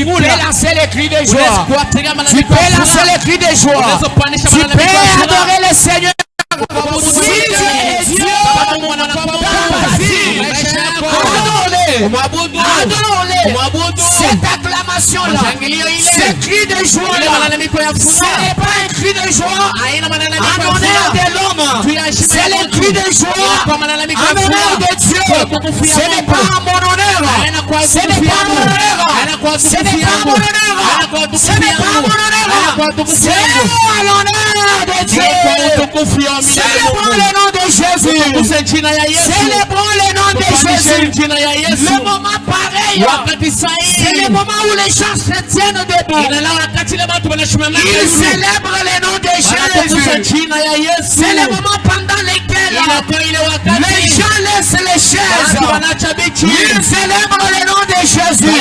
Tu peux lancer les cris de joie. Tu peux lancer les cris de joie. Tu peux adorer le Seigneur. Si tu es Dieu, adore-le. Cette acclamation-là, ce cri de joie-là, ce n'est pas un cri de joie en honneur de l'homme. C'est le cri de joie en honneur de Dieu. Ce n'est pas en mon honneur. Ce n'est pas en mon honneur. Ce n'est pas en mon honneur. Ce n'est pas en mon honneur. C'est à l'honneur de Dieu. Célébrons le nom de Jésus. Célébrons le nom de Jésus. Le moment pareil, c'est le moment où les gens se tiennent debout. Ils célèbrent le nom de Jésus. C'est le moment pendant lequel les gens laissent les chaises. Ils célèbrent le nom de Jésus.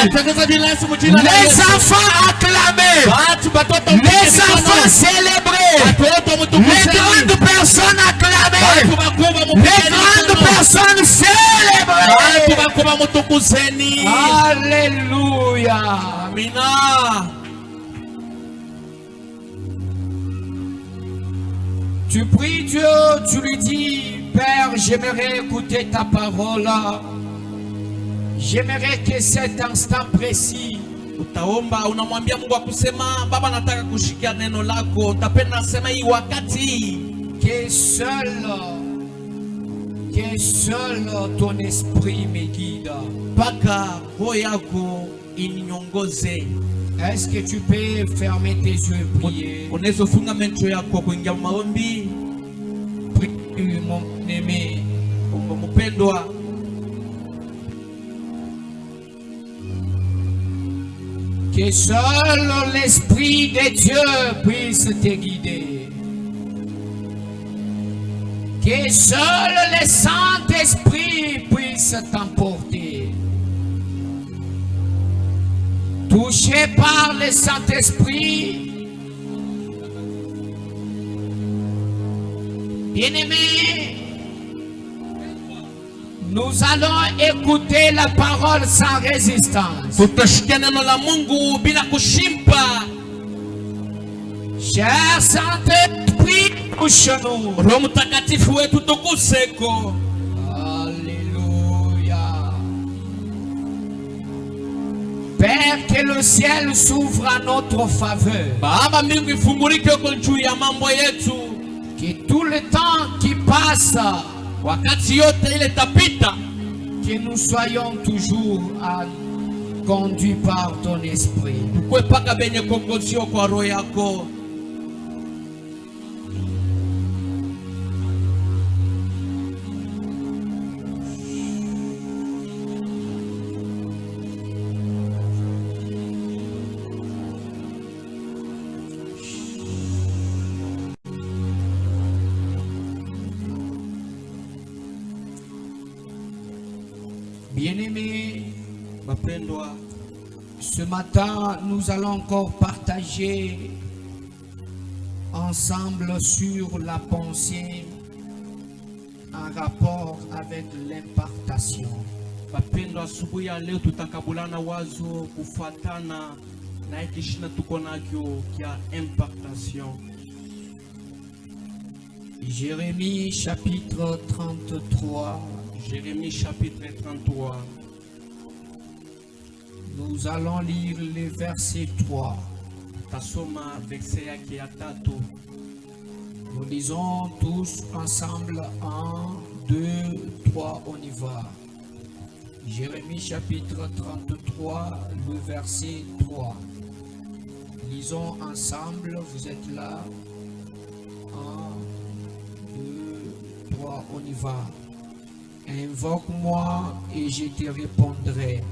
Les enfants acclamaient. Les enfants célébraient. Les grandes personnes acclamaient. Les grandes personnes célébraient. Alléluia. Amina. Tu pries Dieu, tu lui dis, Père, j'aimerais écouter ta parole. J'aimerais que cet instant précis utaomba, unamwambia Mungu akusema, Baba nataka kushikia neno lako, utapenda nasema hii wakati que seul ton esprit me guide. Paka roho yako inyongoze. Est-ce que tu peux fermer tes yeux et prier? Unaweza funga macho yako kuingia maombi. Prie mon aimé, mpendwa. Que seul l'Esprit de Dieu puisse te guider. Que seul le Saint-Esprit puisse t'emporter. Touché par le Saint-Esprit, bien-aimés, nous allons écouter la parole sans résistance. Cher Saint-Esprit, touche-nous. Alléluia. Père, que le ciel s'ouvre à notre faveur. Que tout le temps qui passe, que nous soyons toujours conduits par ton esprit. Bien-aimés, ce matin, nous allons encore partager ensemble sur la pensée en rapport avec l'impartation. Jérémie chapitre 33. Jérémie chapitre 33. Nous allons lire le verset 3. Nous lisons tous ensemble 1, 2, 3, on y va. Jérémie chapitre 33, le verset 3. Lisons ensemble, vous êtes là. 1, 2, 3, on y va. Invoque-moi et je te répondrai.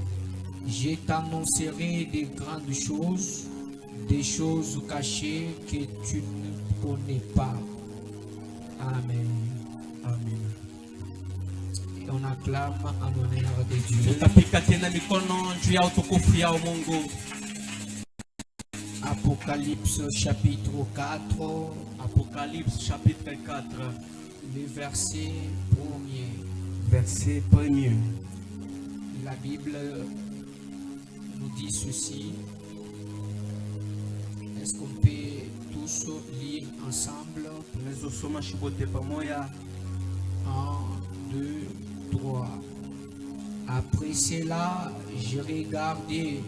Je t'annoncerai des grandes choses, des choses cachées que tu ne connais pas. Amen. Amen. Et on acclame en honneur de Dieu. Apocalypse chapitre 4. Apocalypse chapitre 4. Le verset 1er. Verset 1er. La Bible nous dit ceci. Est-ce qu'on peut tous lire ensemble? 1, 2, 3. Après cela, j'ai regardé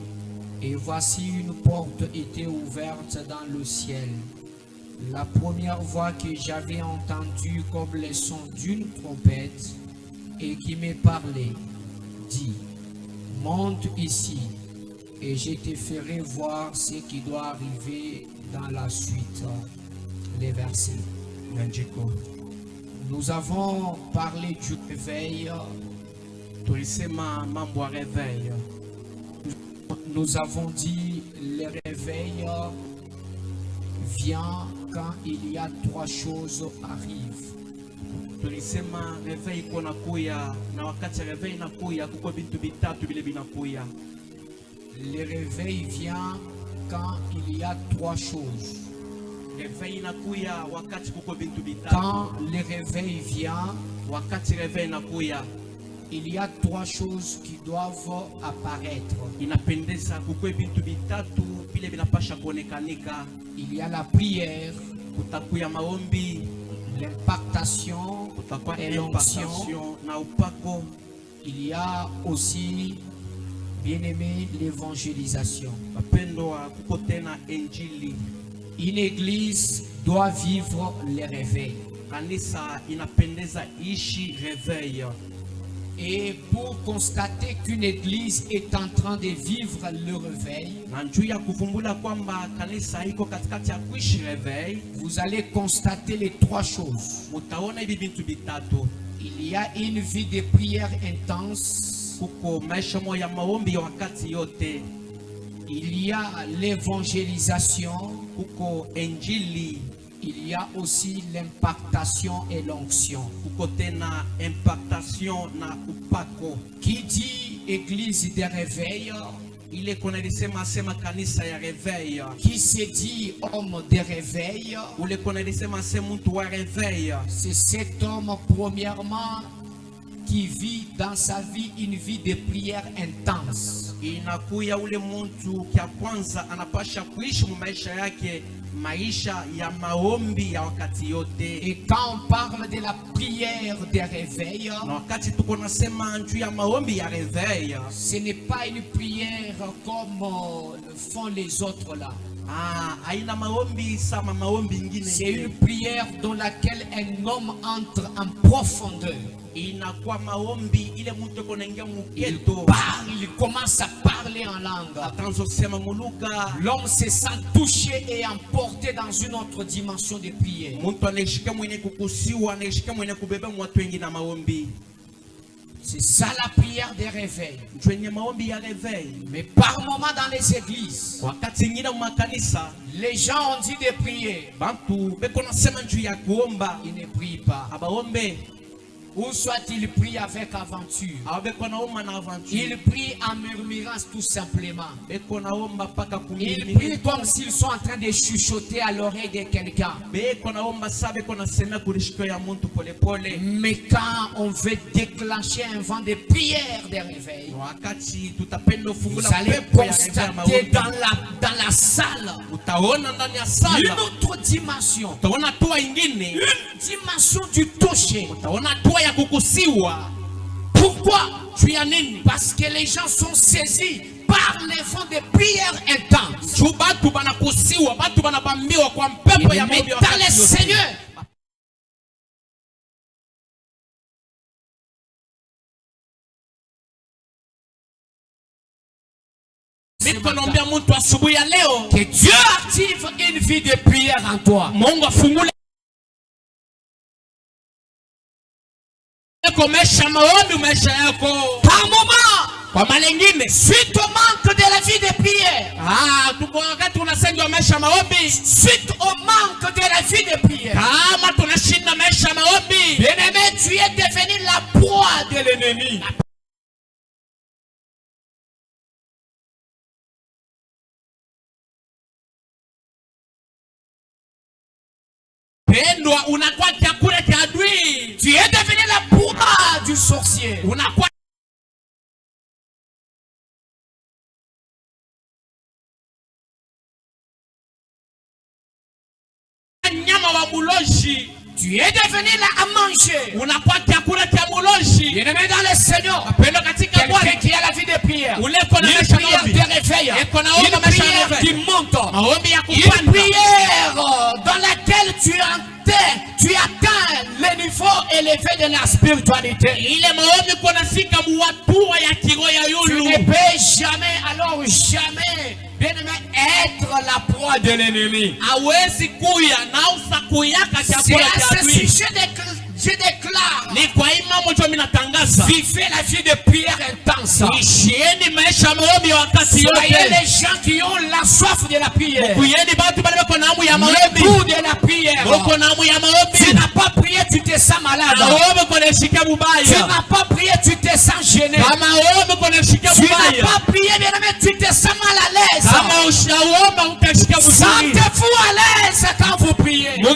et voici une porte était ouverte dans le ciel. La première voix que j'avais entendue comme le son d'une trompette et qui me parlait, dit, monte ici et je te ferai voir ce qui doit arriver dans la suite. Les versets. Nous avons parlé du réveil. Nous avons dit le réveil vient quand il y a 3 choses arrivent. Le réveil vient quand il y a 3 choses. Quand le réveil vient, il y a 3 choses qui doivent apparaître. Il y a la prière, l'impactation et l'onction. Il y a aussi, bien aimé, l'évangélisation. Une église doit vivre le réveil. Et pour constater qu'une église est en train de vivre le réveil, vous allez constater les 3 choses. Il y a une vie de prière intense. Il y a l'évangélisation. Il y a aussi l'impactation et l'onction. Qui dit église de réveil, qui se dit homme de réveil, c'est cet homme premièrement qui vit dans sa vie une vie de prière intense. Et quand on parle de la prière de réveil, ce n'est pas une prière comme le font les autres là. C'est une prière dans laquelle un homme entre en profondeur. Il parle, il commence à parler en langue. L'homme se sent touché et emporté dans une autre dimension de prière. C'est ça la prière des réveils. Mais par moment dans les églises, les gens ont dit de prier. Ils ne prient pas. Ou soit il prie avec aventure. Il prie en murmurant tout simplement. Il prie comme s'ils sont en train de chuchoter à l'oreille de quelqu'un. Mais quand on veut déclencher un vent de prière de réveil, vous allez constater dans la salle une autre dimension. Une dimension du toucher. Pourquoi? Parce que les gens sont saisis par les vents de prière intense. Dans le Seigneur. Que Dieu active une vie de prière en toi. Par moment, suite au manque de la vie de prière, suite au manque de la vie de prière, bien-aimé, tu es devenu la proie de l'ennemi. Tu es devenu la proie du sorcier. kama wa muloshi. Tu es devenu là à manger. Unakuwa chakula cha muloshi. Bien-aimé dans le Seigneur. Quelqu'un qui a la vie de prière. Une prière de réveil. Une prière qui monte. Une prière dans laquelle tu atteins le niveau élevé de la spiritualité. Tu ne peux jamais, alors jamais, bien-aimé, être la proie de l'ennemi. C'est à ce sujet je déclare, vivez la vie de prière intense. Soyez les gens qui ont la soif de la prière, le goût de la prière. Tu n'as pas prié, tu te sens malade. Tu n'as pas prié, tu te sens gêné. Tu n'as pas prié, bien aimé, tu te sens mal à l'aise. Sentez-vous à l'aise quand vous priez. La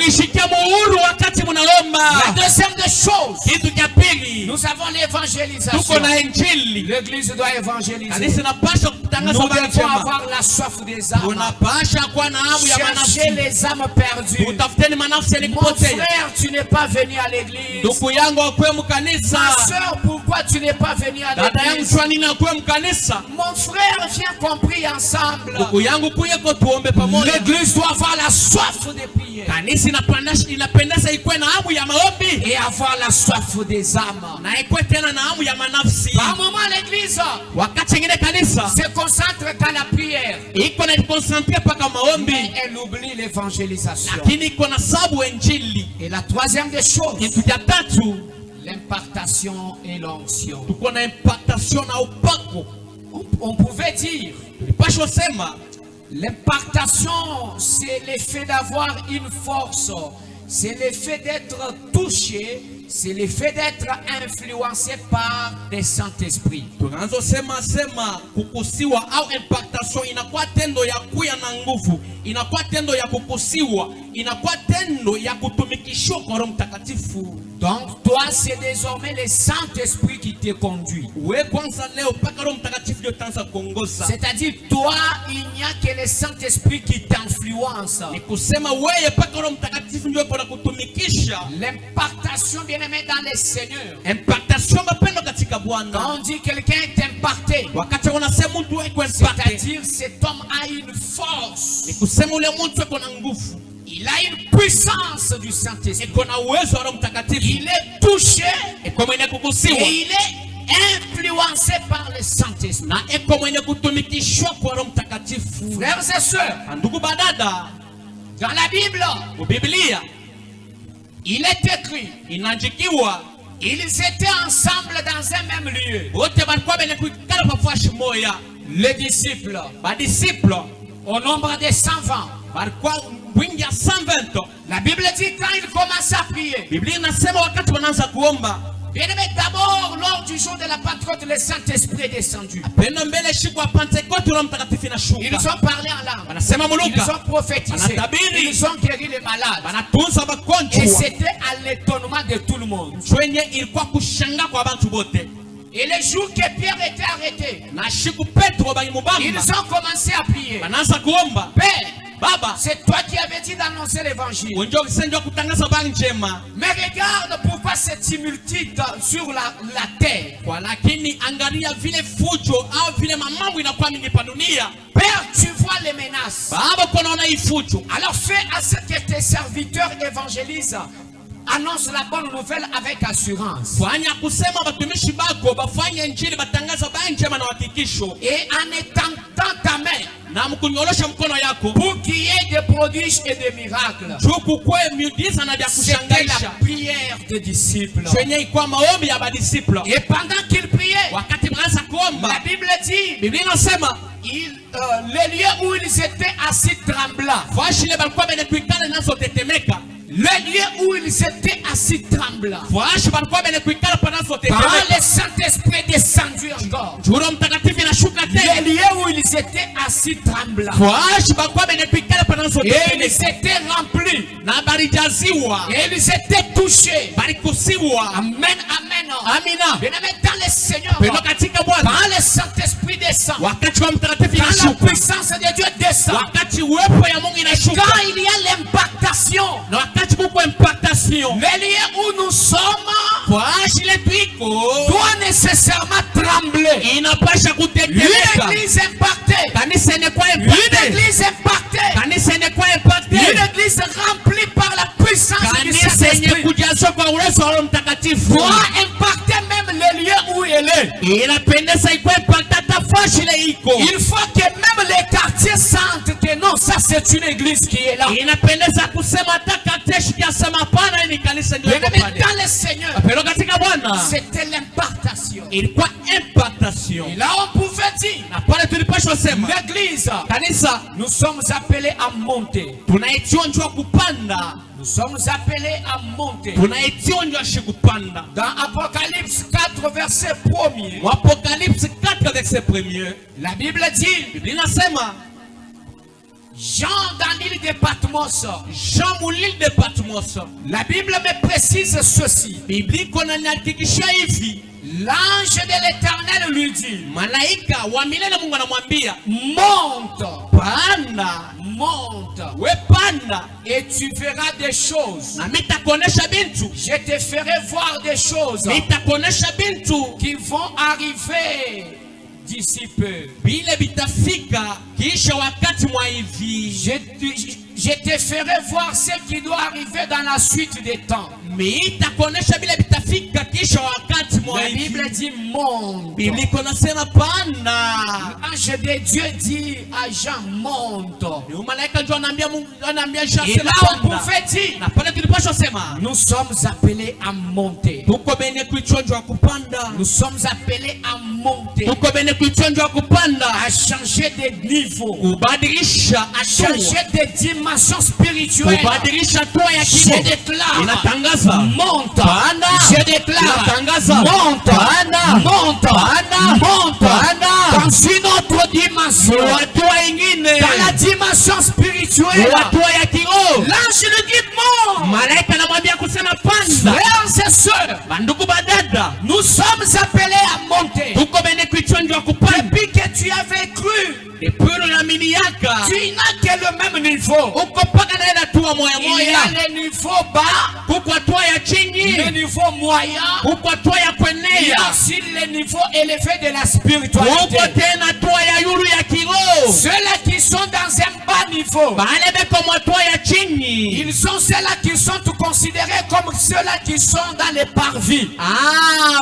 deuxième des choses, nous avons l'évangélisation. L'église doit évangéliser. Nous devons avoir la soif des âmes. Chercher les âmes perdues. Mon frère, tu n'es pas venu à l'église. Ma soeur, pourquoi tu n'es pas venu à l'église? Mon frère, viens compris ensemble. L'église doit avoir la soif des prières et avoir la soif des âmes. Par moment, l'église se concentre dans la prière, mais elle oublie l'évangélisation. Et la troisième des choses, l'impartation et l'onction. On pouvait dire, l'impartation, c'est l'effet d'avoir une force, c'est l'effet d'être touché, c'est l'effet d'être influencé par des Saint-Esprit. Donc toi, c'est désormais le Saint-Esprit qui te conduit. C'est-à-dire toi, il n'y a que le Saint-Esprit qui t'influence. L'impartation, bien-aimé dans le Seigneur. Quand on dit quelqu'un est imparté, c'est-à-dire cet homme a une force. Il a une puissance du Saint-Esprit. Il est touché et il est influencé par le Saint-Esprit. Frères et sœurs, dans la Bible, il est écrit, ils étaient ensemble dans un même lieu. Les disciples, au nombre de 120. La Bible dit quand ils commencent à prier. Bien-aimé, d'abord, lors du jour de la Pentecôte, le Saint-Esprit est descendu. Ils ont parlé en langue. Ils ont prophétisé. Ils ont guéri les malades. Et c'était à l'étonnement de tout le monde. Et le jour que Pierre était arrêté, ils ont commencé à prier. Père, Baba, c'est toi qui avais dit d'annoncer l'évangile. Mais regarde pourquoi cette tumultude sur la terre. Père, tu vois les menaces. Alors fais à ce que tes serviteurs évangélisent. Annonce la bonne nouvelle avec assurance. Et en étendant ta main pour qu'il y ait des prodiges et des miracles. C'était la prière des disciples. Et pendant qu'ils priaient, la Bible dit, les lieux où ils étaient assis tremblants. Le lieu où ils étaient assis tremblants. Quand le Saint-Esprit est descendu encore. Le lieu où ils étaient assis tremblants. Et ils étaient remplis. Et ils étaient touchés. Amen, amen. Bien-aimé dans le Seigneur. Quand le Saint-Esprit descend. Quand la puissance de Dieu descend. Quand il y a l'impactation. iko doit nécessairement trembler. inapasha Une kutetemeka. église impactée, Kanisa inakuwa une impacted. église impactée, Kanisa inakuwa une impacted. église remplie par la puissance du Kanisa yenye Saint-Esprit kujazwa kwa uwezo wa Roho Mtakatifu doit impacter même les lieux où elle est. inapendeza ikuwe impacta hata fashi ile iko. Il faut que même les quartiers sentent que non, ça c'est une église qui est là. Inapendeza kusema hata kateshi kiasema hapana, hii ni kanisa ndio iko Mais pale. dans le Seigneur, Pero katika Bwana c'était l'impactation. ilikuwa impactation. Et là on pouvait dire, Na pale tulipashwa sema l'église, kanisa nous sommes appelés à monter. tunaitionjwa kupanda, Nous sommes appelés à monter. tunaitionjwa shi kupanda. Dans Apocalypse 4, verset 1er, Apocalypse 4 verset 1er, la Bible dit, Biblia inasema Jean dans l'île de Patmos, Jean mulile de Patmos. la Bible me précise ceci. Biblia iko inanihakikishia hivi, L'ange de l'Éternel lui dit, malaika wa milele Mungu anamwambia monte, panda, monte, we panda et tu verras des choses. na mitakuonesha bintu, Je te ferai voir des choses mitakuonesha bintu qui vont arriver d'ici peu. vile vitafika kisha wakati mwa hivi. Je te ferai voir ce qui doit arriver dans la suite des temps. Mitakuonesha vile vitafika kisha wakati mwa La hivi. Bible dit monte. Biblia iko nasema panda. L'ange de Dieu dit à Jean monte. Ni malaika ndio anaambia Mungu, anaambia Jean Et sema là on panda. pouvait dire, Na pale tulipaswa sema nous sommes appelés à monter. tuko bene kuichonjwa kupanda. Nous sommes appelés à monter, Tuko bene kuichonjwa kupanda, à changer de niveau, kubadilisha à changer de dimension spirituelle. kubadilisha hatua ya Je kiroho. déclare, Inatangaza monte. panda. Je déclare, Inatangaza monte, panda. monte, Panda. monte Panda. dans une autre dimension, hatua ingine, dans la dimension spirituelle. hatua ya kiroho. L'ange lui dit monte. Malaika anamwambia kusema panda. Frères et sœurs, Bandugu badada, nous sommes appelés à monter. tuko bene kuichonjwa kupanda. Depuis que tu avais cru, Depuis unaamini yaka tu n'as que le même niveau. uko paka naenda hatua moya Il y moya. a le niveau bas, Kuko hatua ya chini, le niveau moyen, kuko hatua ya il y kuenea, a aussi le niveau élevé de la spiritualité. kuko tena hatua ya yulu ya kiroho. Ceux-là qui sont dans un bas niveau, Bale beko hatua ya chini. ils sont ceux-là qui sont considérés comme ceux-là qui sont dans les parvis.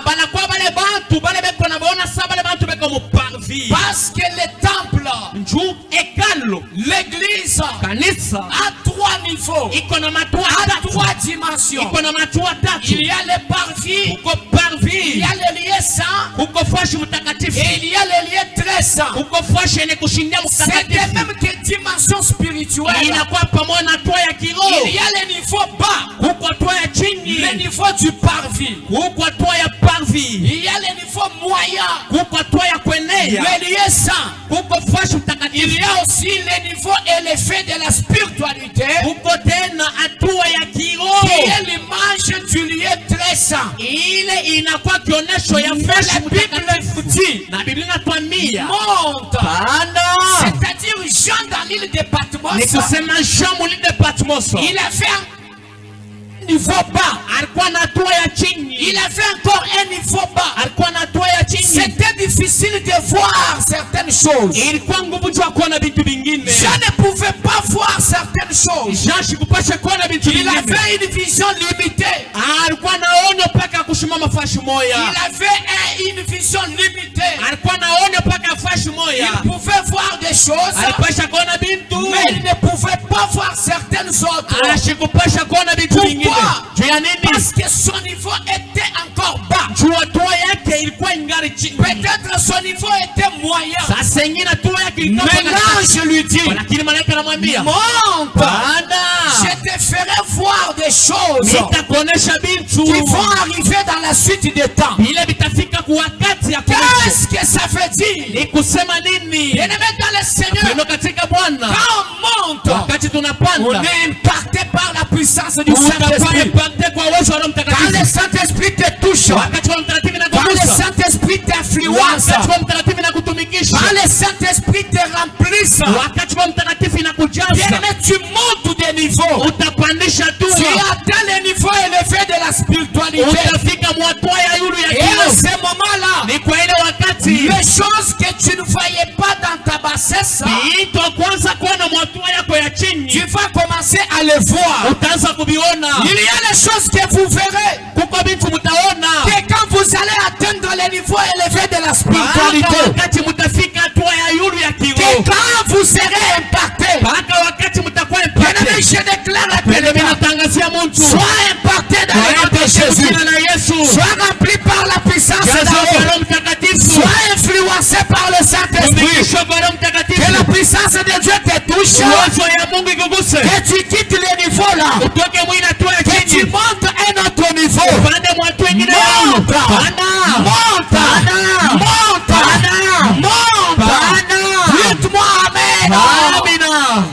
Banakuwa bale bantu bale beko na baona sa bale bantu beko muparvi. Parce que le temple, Njuu ekalo l'église, kanisa a 3 niveaux, iko na matua a tatu. 3 dimensions. Iko na matua tatu. Il y a les parvis, Kuko il parvi, y a les lieux saints, kuko fashi mtakatifu, et il y a les lieux très saints. kuko fashi yenye kushindia C'est de mtakatifu. même que dimension spirituelle. Inakuwa pamoja na hatua ya kiroho. Il y a le niveau bas, Kuko hatua ya chini, le niveau du parvis. kuko hatua ya parvi, Il y a le niveau moyen, kuko hatua ya kuenea, le lieu saint. kuko fashi Il mtakatifu, y a aussi le niveau élevé de la spiritualité, kuko tena hatua ya qui kiroho. est l'image du lieu très saint. Ile inakuwa kionyesho ya Mais fashi la Bible mtakatifu. nous dit, Na Biblia inatuambia monte. panda. C'est-à-dire Jean dans l'île de Ni Patmos, kusema Jean mulinde Patmos. il a fait un niveau bas. Alikuwa na hatua ya chini. Il a fait encore un niveau bas. Alikuwa na hatua ya chini. C'était difficile de voir certaines choses. Ilikuwa ngumu jua kuona vitu vingine. Jean ne pouvait pas voir certaines choses. Jean shikupasha kuona vitu Il vingine. avait une vision limitée. Alikuwa naona mpaka kushimama fashi moya. Il avait une vision limitée. Alikuwa naona mpaka fashi moya. Il pouvait voir des choses, Alipasha kuona bintu. mais il ne pouvait pas voir certaines autres. Anashikupasha kuona vitu vingine. Pourquoi? Juu ya nini? Parce que son niveau était encore bas. Juu hatua yake ilikuwa ingali chini. Peut-être son niveau était moyen. Sasa ingine hatua yake ilikuwa Maintenant, je lui dis, lakini malaika anamwambia monte. panda. Je te ferai voir des choses Nitakuonesha bintu qui vont arriver dans la suite des temps. vile vitafika kwa wakati ya Qu'est-ce que ça veut dire? ni kusema nini? Bien-aimé dans le Seigneur, Neno katika Bwana, quand on monte, wakati on tunapanda est impacté par la puissance du utakuwa Saint-Esprit. impacté kwa uwezo wa Roho Quand Mtakatifu. le Saint-Esprit te touche, Wakati Roho Mtakatifu quand le inakugusa, Saint-Esprit t'influence, wakati Roho Mtakatifu inakutumikisha, quand le Saint-Esprit te remplisse, wakati Roho Mtakatifu inakujaza, bien-aimé, tu montes de niveau. utapandisha Tu hatua. atteins le niveau élevé de la spiritualité. spiritualité. Utafika mwatwa ya yulu ya Et kiroho. à ce moment-là, Ni kwa ile wakati les choses que tu ne voyais pas dans ta bassesse, vitu kwanza kuona mwatwa yako ya chini, tu vas commencer à les voir. utaanza kuviona. Il y a les choses que vous verrez. Kuko vitu mtaona Que quand vous allez atteindre les niveaux élevés de la spiritualité, wakati mtafika hatua ya yulu ya que kiroho, quand vous serez impacté, mpaka wakati mtakuwa bien-aimé, impacté. je déclare à Vile quelqu'un, vinatangazia mtu sois impacté dans le nom de Jésus. jina la Yesu, Sois rempli par la puissance jazwa d'en kwa haut. Roho Mtakatifu, Sois influencé par le Saint-Esprit. umekishwa kwa Roho Mtakatifu, Que la puissance de Dieu te touche. uwezo ya Mungu ikuguse, Que tu quittes les niveaux là. utoke mwina hatua ya Que tu chini, montes un autre niveau. upande mwa hatua ingine ya yulu. Monte. Panda. Monte. Monte. Monte. Dites-moi Amen. Amina.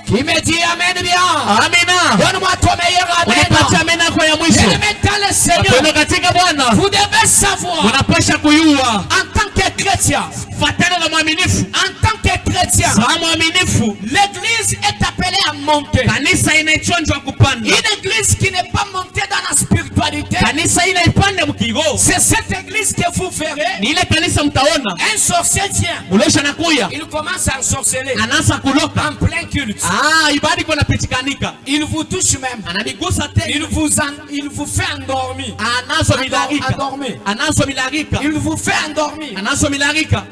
Qui me dit Amen bien? Amina. Donne-moi ton meilleur Unipatie Amen. amena yako ya mwisho. Bien-aimé dans le Seigneur, Wapendwa katika Bwana, vous devez savoir, unapasha kuyua en tant que chrétien, fatana na mwaminifu. en tant que chrétien, Kama mwaminifu, l'église est appelée à monter. kanisa inaichonjwa kupanda. Une église qui n'est pas montée dans la spiritualité, Kanisa inaipanda mkiroho. c'est cette église que vous verrez. Ni ile kanisa mtaona Un sorcier vient, mulosha nakuya il commence à ensorceler anaanza kuloka. en plein culte. Ibada iko napitikanika. Il vous touche même. Ananigusa tena. Il vous fait endormir. Anazo milarika. Endormir. Anazo milarika. Il vous fait endormir. Anazo milarika.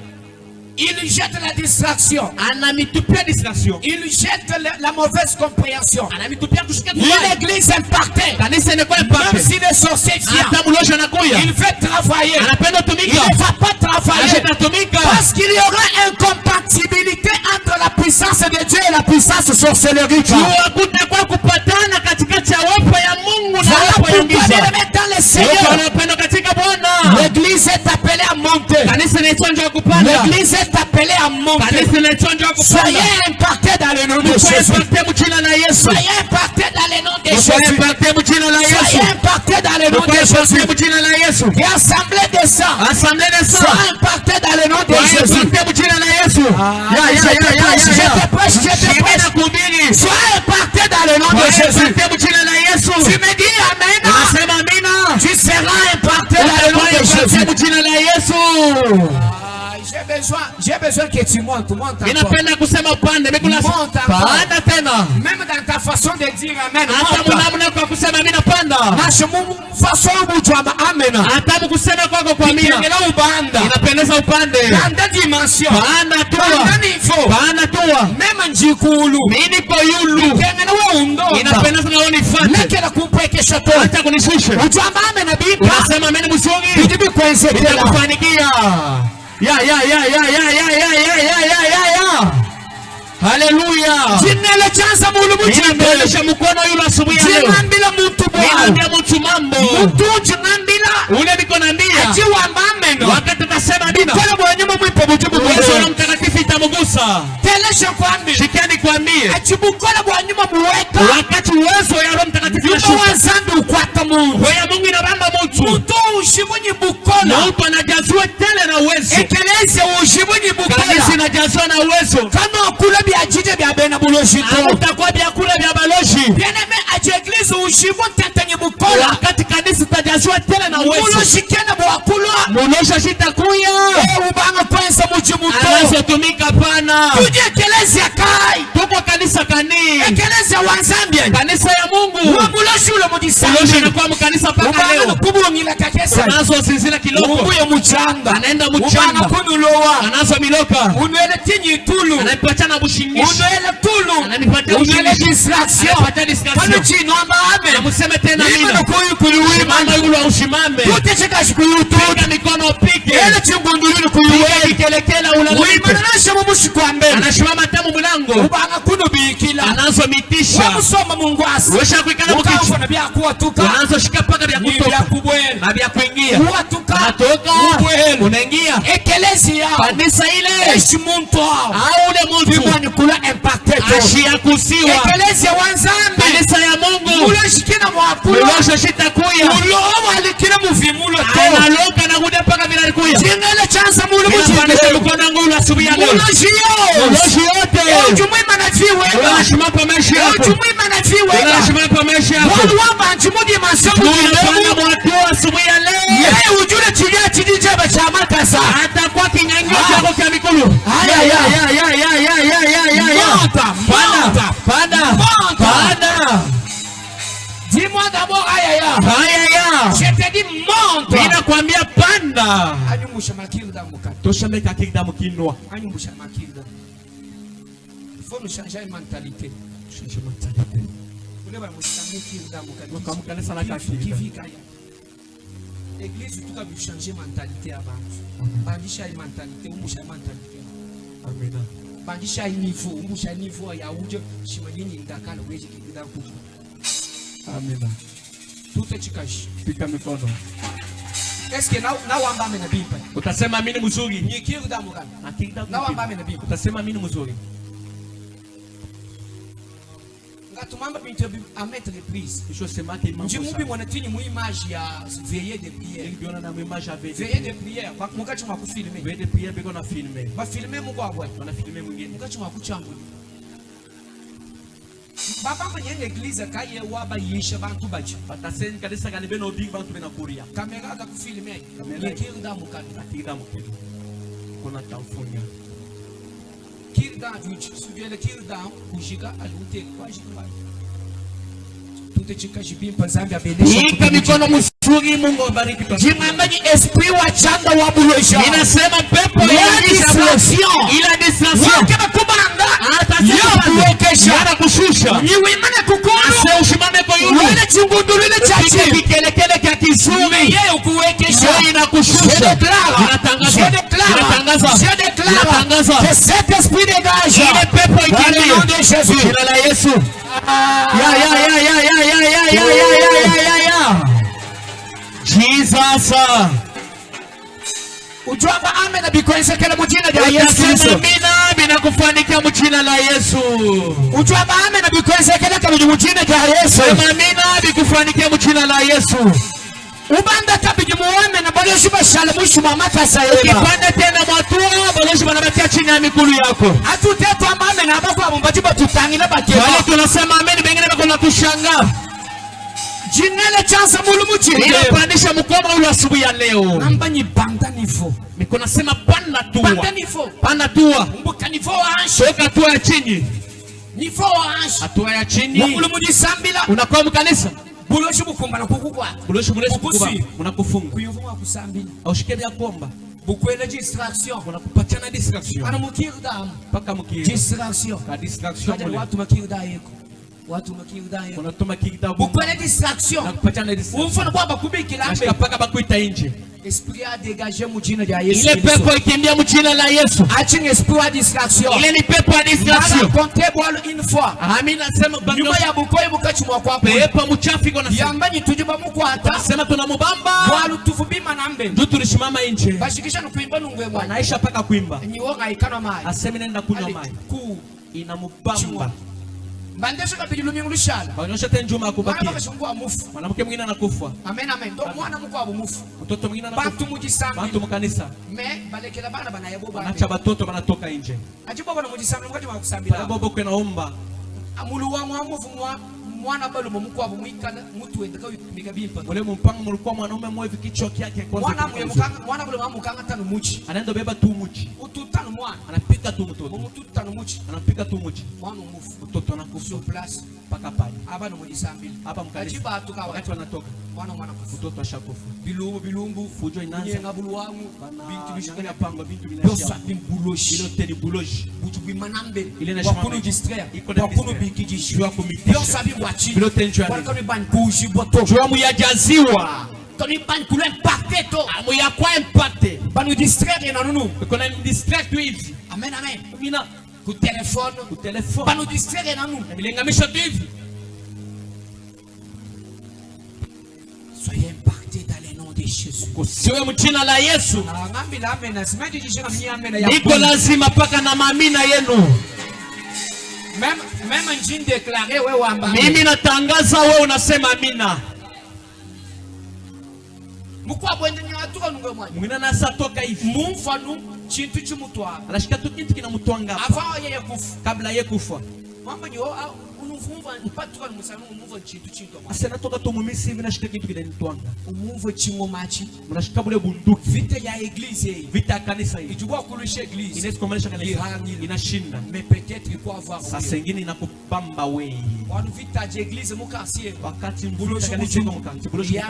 Il jette la distraction. Anamitupia distraction. Il jette la mauvaise compréhension. Anamitupia kushika Une kubaya. église impactée. Kanisa inakuwa Même impacted. si les sorciers viennent, Hata mulosha nakuya. il veut travailler. Anapenda Il tumika. ne va pas travailler. Ashitatumika. Parce qu'il y aura incompatibilité entre la puissance de Dieu et la puissance sorcellerie. Jua kutakuwa kupatana katikati ya wepo ya Mungu na Voilà wepo ya pourquoi giza. bien-aimés dans le Wepo Seigneur, wanapenda katika Bwana. l'église est appelée à monter. Kanisa inaichonjwa kupanda. L'église est appelée à monter. Kanisa inaichonjwa kupanda. Soyez impactés dans le nom de Mkwe Jésus. impacte mchina na Yesu. Soyez impactés dans le nom de Mkwe Jésus. impacte mchina na Yesu. Soyez impactés dans le nom Mkwe de Jésus. impacte mchina na Yesu. Et assemblée de sang. Assemblée de sang. Soyez impactés dans le nom de Mkwe Jésus. impacte mchina na Yesu. Je te prêche. Shimena kuhubiri. Soyez impactés dans le nom de Mkwe Jésus. impacte mchina na Yesu. Tu me dis Amen. Unasema amina. Tu seras impacté dans le nom de Mkwe Jésus. impacte mchina na Yesu. J'ai besoin que tu montes encore. Ninapenda kusema upande mikula Monte panda tena. Même dans ta façon de dire Amen. Hata monte. mnamna kwa kusema mimi napanda. Nasho Mungu façon bujwa Amen. Hata kusema kwako kwa mimi. Kengela ubanda. Inapendeza upande. Dans dimension. Panda tua. Dans niveau. Panda tua. Même njikulu. Mimi niko yulu. Kengela wewe undo. Inapendeza na unifuate. Lekela kumpeke shato. Hata kunishushe. Ujwa Amen na bibi. Unasema mimi msongi. Bibi kwenze tena. Nitakufanikia. Ya. Haleluya. Jinele chanza mulu mujimbe. Ninapelesha mkono yule asubuhi ya leo. Jinambila mtu bwana. Ninaambia mtu mambo. Mtu jinambila. Ule niko naambia. Ajiwa Amen. Wakati utasema dina. Kwa bwana mwipo bujubu Uwezo wa bwana. Mtakatifu itamugusa. Telesha kwambi. Shikeni kuambie. Achibukola bwana muweka. Wakati uwezo ya Roho Mtakatifu Yuko inashuka. wazambi ukwata Mungu. Kwa ya Mungu inabamba mtu. Mtu ushibunyi bukola. Na mtu anajazwa tele na uwezo. Ekeleze ushibunyi Kanisa bukola. inajazwa na uwezo. Kama okula bya jije bya bena buloshito. Utakuwa vyakula vya baloshi. Bien-aimé, aje eglise ushibu tentenye bukola. Wakati kanisa itajazwa tele na uwezo. Buloshikena bwakulwa. Munosha shitakuya. Ubanga kwenza mujimuto. Anazotumika pana. Tuje ekeleze kai. Tuko kanisa kani. Ekeleze wanzambia. Kanisa ya Mungu. Wabuloshi ule mudisambi. Munosha nakuwa mkanisa paka Ubanga leo. kubulungila kakesa. Anazo sinzila kiloko. Umbuye muchanga. Anaenda Ubanga muchanga. kunulowa. Anazo miloka. Unwele tinyi tulu. Anapatana bushingishi. Unwele tulu. Ananipatia Unwele ushingishi. distraction. Anapatia distraction. Pano chino amba ame. Namuseme tena Nima mina. nukuyu kuliwima. Mama yule usimame. Tute chika shikuyutu. Piga mikono pige. Ele chingundulini Piga kuliwe. kikelekela ulalamike. Wimana nasha mumushi kwa mbele. Anasimama tamu mlango. Ubanga kunu bikila. Anazo mitisha. Wamusoma mungwasi. Wesha kuikana mukichi. Ukafona bya kuwatuka. Anazo shika paka vya Ni kutoka. bya kubwena. Na vya kuingia. Kuwatuka. Unatoka. Ubwena. Unaingia. Ekelezi yao. Kanisa ile. Eshi muntu hao. Au ule mtu. Bimwani kula impacted. Ashiyakusiwa. Ekelezi ya wanzambi. Kanisa ya Mungu. Ule shikina mwakula. Mulosha shitakuya. Ulo walikina muvimulo to. Analoka na kuja paka vile alikuya. Jingele chanza mulu Mimi mujimbe. napandisha mkono wangu asubuhi ya leo. Muloshi yo. Muloshi yote. Ujumwima na fiwe. Unaheshima pa maisha yako. Tumwima na fiwe. Unaheshima pa maisha yako. Waliwamba nchimudi masomu. Tunapanda mwatu asubuhi ya leo. Yeye ujule chilia chidijaba cha makasa. Hata kwa kinyangio chako kia mikulu. Panda. Dis-moi d'abord aïe. Je te dis monte. Ninakwambia panda. Anyumusha makirda mukata. Toshemeka kigda mukinwa. Anyumusha makirda. Il faut nous changer la mentalité. Changer mentalité. Vous va mushamé kirda mukata. Comme kanisa la kakirda. L'église tout cas veut changer mentalité avant. Bandisha la mentalité, umusha mentalité. Amen. Bandisha niveau, umusha niveau ya ujo shimanyini ndakala weje kigda kuja. Amen. Tout est chikashi. Pika mikono. Est-ce que na wamba mena bimpa? Utasema mimi ni mzuri. Ni kirda mukata. Na wamba mena bimpa. Utasema mimi ni mzuri. Ngatumamba bintu à mettre reprise. Je sais pas qui m'a. Njimubi mwanatini mu image ya veillée de prière. Niliona na image ya veillée de prière. Kwa mukati mwa kufilmer. Veillée de prière biko na filmer. Ba filmer mungu abwe. Wana filmer mwingine. Mukati mwa kuchangu. Baba kwenye église kaye waba yisha bantu bachi. Bataseni kanisa kani beno big bantu bena kuria. Kamera ka kufilmer. Ni kirda mukati. Akida mukati. Kuna tamfunya. Kirda juchi. Subiele kirda kushika alute kwa shika. Tutechika jibimpa zambi abelesha. Ika mikono mzuri Mungu abariki kwa. Jimambaji esprit wa changa wa bulosha. Inasema pepo ya distraction. Ila distraction. Wakema kubanga. Atasema kuwekesha. Yana kushusha. Niwimane kukulu. Ase ushimame kwa yule. Wele chungundulile chachi. Kikelekele kia kisumi. Yeye kuwekesha. Yeye inakushusha. Je déclare. Inatangaza. Je déclare. Inatangaza. Je déclare. Inatangaza. Que cet esprit dégage. Ile pepo ikimbie. Dans le nom de Jésus. Jina la Yesu. Jesus. Ujwamba amen na bikoensekele mu jina la Yesu Kristo. Amina binakufanikia mu jina la Yesu. Ujwamba amen na bikoensekele mu jina la Yesu. Amina bikufanikia mu jina la Yesu. Ubanda kabiji muone na bado shiba shale mwisho mama kasa yeba. Ukipanda tena mwatua bado shiba nabatia chini ya miguu yako. Atutetwa amen na bako abumbajiba tutangina bakeba. Wale tunasema amen bengine bako na kushanga. Jinele chansa mulumu chini. Ninapandisha mkono ule asubuhi ya leo. Namba ni banda nivo. Niko nasema panda tua. Banda nivo. Panda tua. Mbuka nivo anshi. Weka tua ya chini. Nivo anshi. Atua ya chini. Mulumu disambila. Unakuwa mkanisa. Buloshi bukumba na kukukwa. Buloshi mulesi kukuba. Unakufunga. Kuyuvuma kusambila. Aushike ya kuomba. Bukwele distraction. Unakupatia na distraction. Ana mukirda. Paka mukirda. Distraction. Ka distraction mule. Watu makirda yeko. Watu makirda yeko. Unatuma kigda. Bukwele distraction. Unakupatia na distraction. Umfano baba kubiki lambe. Ashika paka bakuita nje. Esprit a dégagé mu jina la Yesu. Ile pepo ikimbia mu jina la Yesu. Aching esprit a distraction. Ile ni pepo ya distraction. Mara compter boile une fois. Amina sema bando. Nyuma ya bukoyi bukachumwa kwa pepo mchafu iko na sema. Yambanyi tujiba mukwata. Sema tunamubamba. Boile tuvubima nambe. Ndio tulishimama nje. Bashikisha nukuimba nungwe mwana. Anaisha paka kuimba. Nyiwonga ikana mai. Aseme nenda kunywa mai. Ku inamubamba. Bandesha kapili lumingu lishala. Banyosha tenjuma akubakia. Mwana kashungua mufu. Mwanamke mwingine anakufa. Amen amen. Ndo mwana mko abo mufu. Mtoto mwingine anakufa. Bantu mujisambi. Bantu mkanisa. Me balekela bana bana yabo bana. Acha batoto banatoka nje. Ajibo bana mujisambi mkati mwakusambila. Baba bobo kwanaomba. Amulu wa mwamuvu mwana balo mumko abo mwikana mutu endeka upiga bimpa. Wale mpango mulikuwa mwanaume mwevi kichwa yake kwanza. Mwana mwe mukanga mwana balo mamukanga tano muchi. Anaenda beba tu muchi. Ututano mwana. Anapika tu mtoto. Mututano muchi. Anapika tu muchi. Mwana mufu. Mtoto anakufa. Sur place. Paka pale. Aba no mujisambili. Hapa mkanisa. Ajiba atuka wakati wanatoka. Mwana kufa. Mtoto ashakufa. Bilumbu fujo inaanza. Yenga bulu wangu. Bintu bishikana pango bintu binashia. Yosa bimbuloshi. Ile teni buloshi. Butu bimanambe. Ile na shimama. Wakunu distraire. Wakunu bikijishi. Jua kumitisha. Yosa biwachi. Ile teni jua. Wakunu ban kuji boto. Jua muyajaziwa. Koni ban kule impacte to. Muya kwa impacte. Banu distraire na nunu. Kuna distract hivi. Amen amen. Mina ku telefone. Ku telefone. Banu distraire na nunu. Milengamisha tu hivi. Soyez impactés dans le nom de Jésus. Kusiwe mchina la Yesu. Ngambi la amena. Simeji jishina mnyi amena ya. Iko lazima paka na mamina yenu. Même njini déclaré wewe wamba. Mimi natangaza wewe unasema amina. Mukwa bwende ni watu kanunga mwana. Mwina nasa toka hivi. Mumfanu chintu chimutwa. Anashika tu kitu kinamutwanga. Avant yeye kufa. Kabla yeye kufa. Asena toka tumumisi hivi nashika kitu kinanitwanga. Umuvu chingomachi. Mnashika bule bunduki. Vita ya église hii. Vita ya kanisa hii. Ijua kulisha église. Inaweza kumalisha kanisa. Inashinda. Mais peut-être il faut avoir. Sasa ingine inakupamba wewe. Wanu vita ya église mukasie. Wakati mbulushi kanisa mukanti. Mbulushi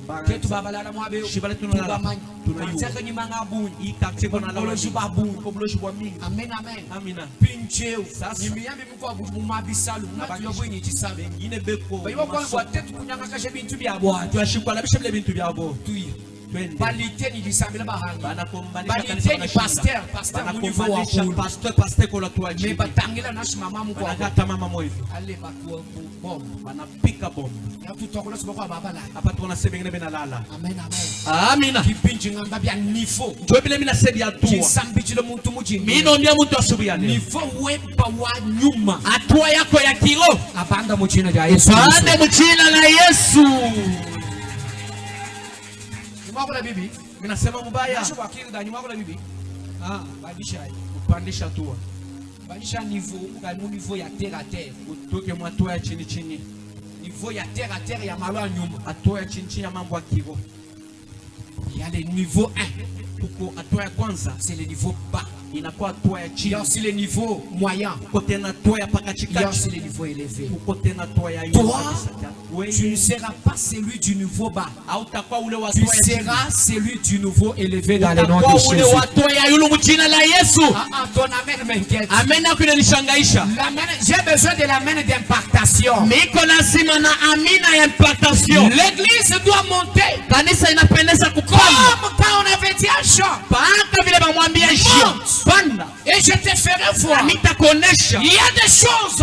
kwa. Ketu babalala mwabe. Shibale tunalala. Tunataka nyima ngabu. Ikakse kona la mbulushi babu. Mbulushi kwa mingi. Amen amen. Amina. Pincheo. Sasa nyimiyambi mko abu mabisalu. Mabyo bwenye chisabe. Ngine beko. Bayo kwa tetu kunyanga kashe bintu byabo. Tuyashikwa la bishobile bintu byabo. Tuyi. Balite ni disambela bahanga. Balite ni pasteur mu niveau wa pasteur kwa watu waje. Mebatangela nashi mama mu kwa. Hata mama moyo. Ale bakuwa bomba. Banapika bomba. Ya tutokola sababu kwa baba la. Hapa tunasema ngine benalala. Amen amen. Amina. Kipinji ngamba bya niveau. Ndio bile mina sebi atua. Kisambijile muntu mujini. Mino ndia muntu asubiyane. Niveau wepa wa nyuma. Atua yako ya kilo. Abanda mu jina la Yesu. Abanda mu jina la Yesu. Nyuma kwa bibi, ninasema mbaya. Nisho kwa kile nyuma kwa bibi. Badisha hii. Kupandisha tua. Badisha niveau ya terre à terre. Utoke mwatua ya chini chini. Niveau ya terre à terre ya malo nyuma. Atua ya chini chini ya mambo ya kigo. Il y a le niveau 1. Kuko atua ya kwanza, c'est le niveau bas. Inakuwa atua ya chini. Il y a le niveau moyen. Kuko tena atua ya pakachikachi. Il y a le niveau élevé. Kuko tena atua ya yule. Tu ne seras pas celui du niveau bas. Tu seras celui du niveau élevé dans le nom de Jésus. Ton amen m'inquiète. J'ai besoin de l'amen d'impartation. L'église doit monter. Comme quand on avait dit à Jean. Monte. Et je te ferai voir. Il y a des choses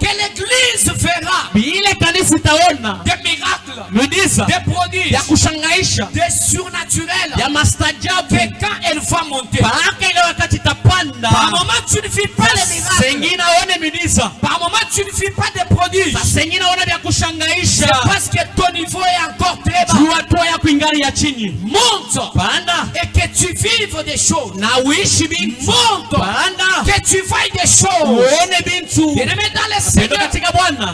que l'église fera. Des miracles, des prodiges, des surnaturels, que quand elle va monter, par moment tu ne vis pas les miracles, par moment tu ne vis pas des prodiges, c'est parce que ton niveau est encore très bas. Monte et que tu vives des choses. Monte que tu voyes des choses. Bien-aimé dans le Seigneur,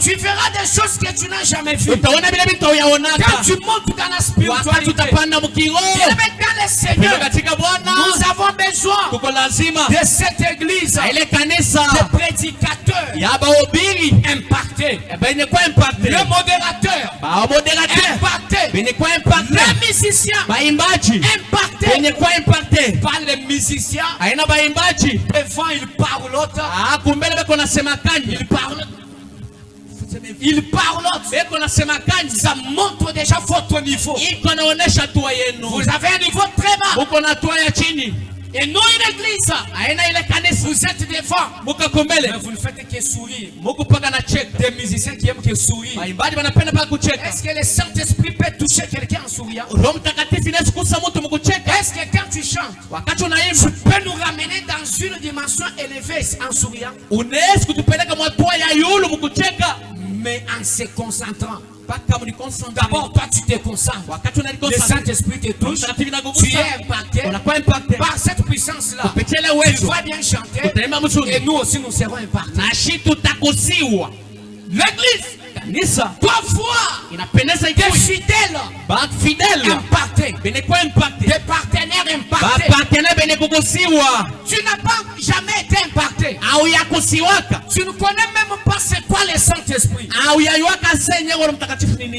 tu verras des choses que tu n'as jamais vues. Quand tu montes dans la spiritualité, bien-aimé dans le Seigneur, nous avons besoin de cette église, de prédicateurs impactés, le modérateur impacté, les musiciens impactés, par les musiciens. Devant il parle l'autre, il parle, ça montre déjà votre niveau. Vous avez un niveau très bas. Et non une église. Vous êtes devant. Mais vous ne faites que sourire. Des musiciens qui aiment que sourire. Est-ce que le Saint-Esprit peut toucher quelqu'un en souriant? Est-ce que quand tu chantes, tu peux nous ramener dans une dimension élevée en souriant? Mais en se concentrant. D'abord, toi tu te concentres. Le Saint-Esprit te touche. Tu es impacté par cette puissance-là. Tu vas bien chanter. Et nous aussi nous serons impactés. L'église doit voir des fidèles impactés, des partenaires impactés. Tu n'as pas jamais été impacté. Tu ne connais même pas c'est quoi le Saint-Esprit.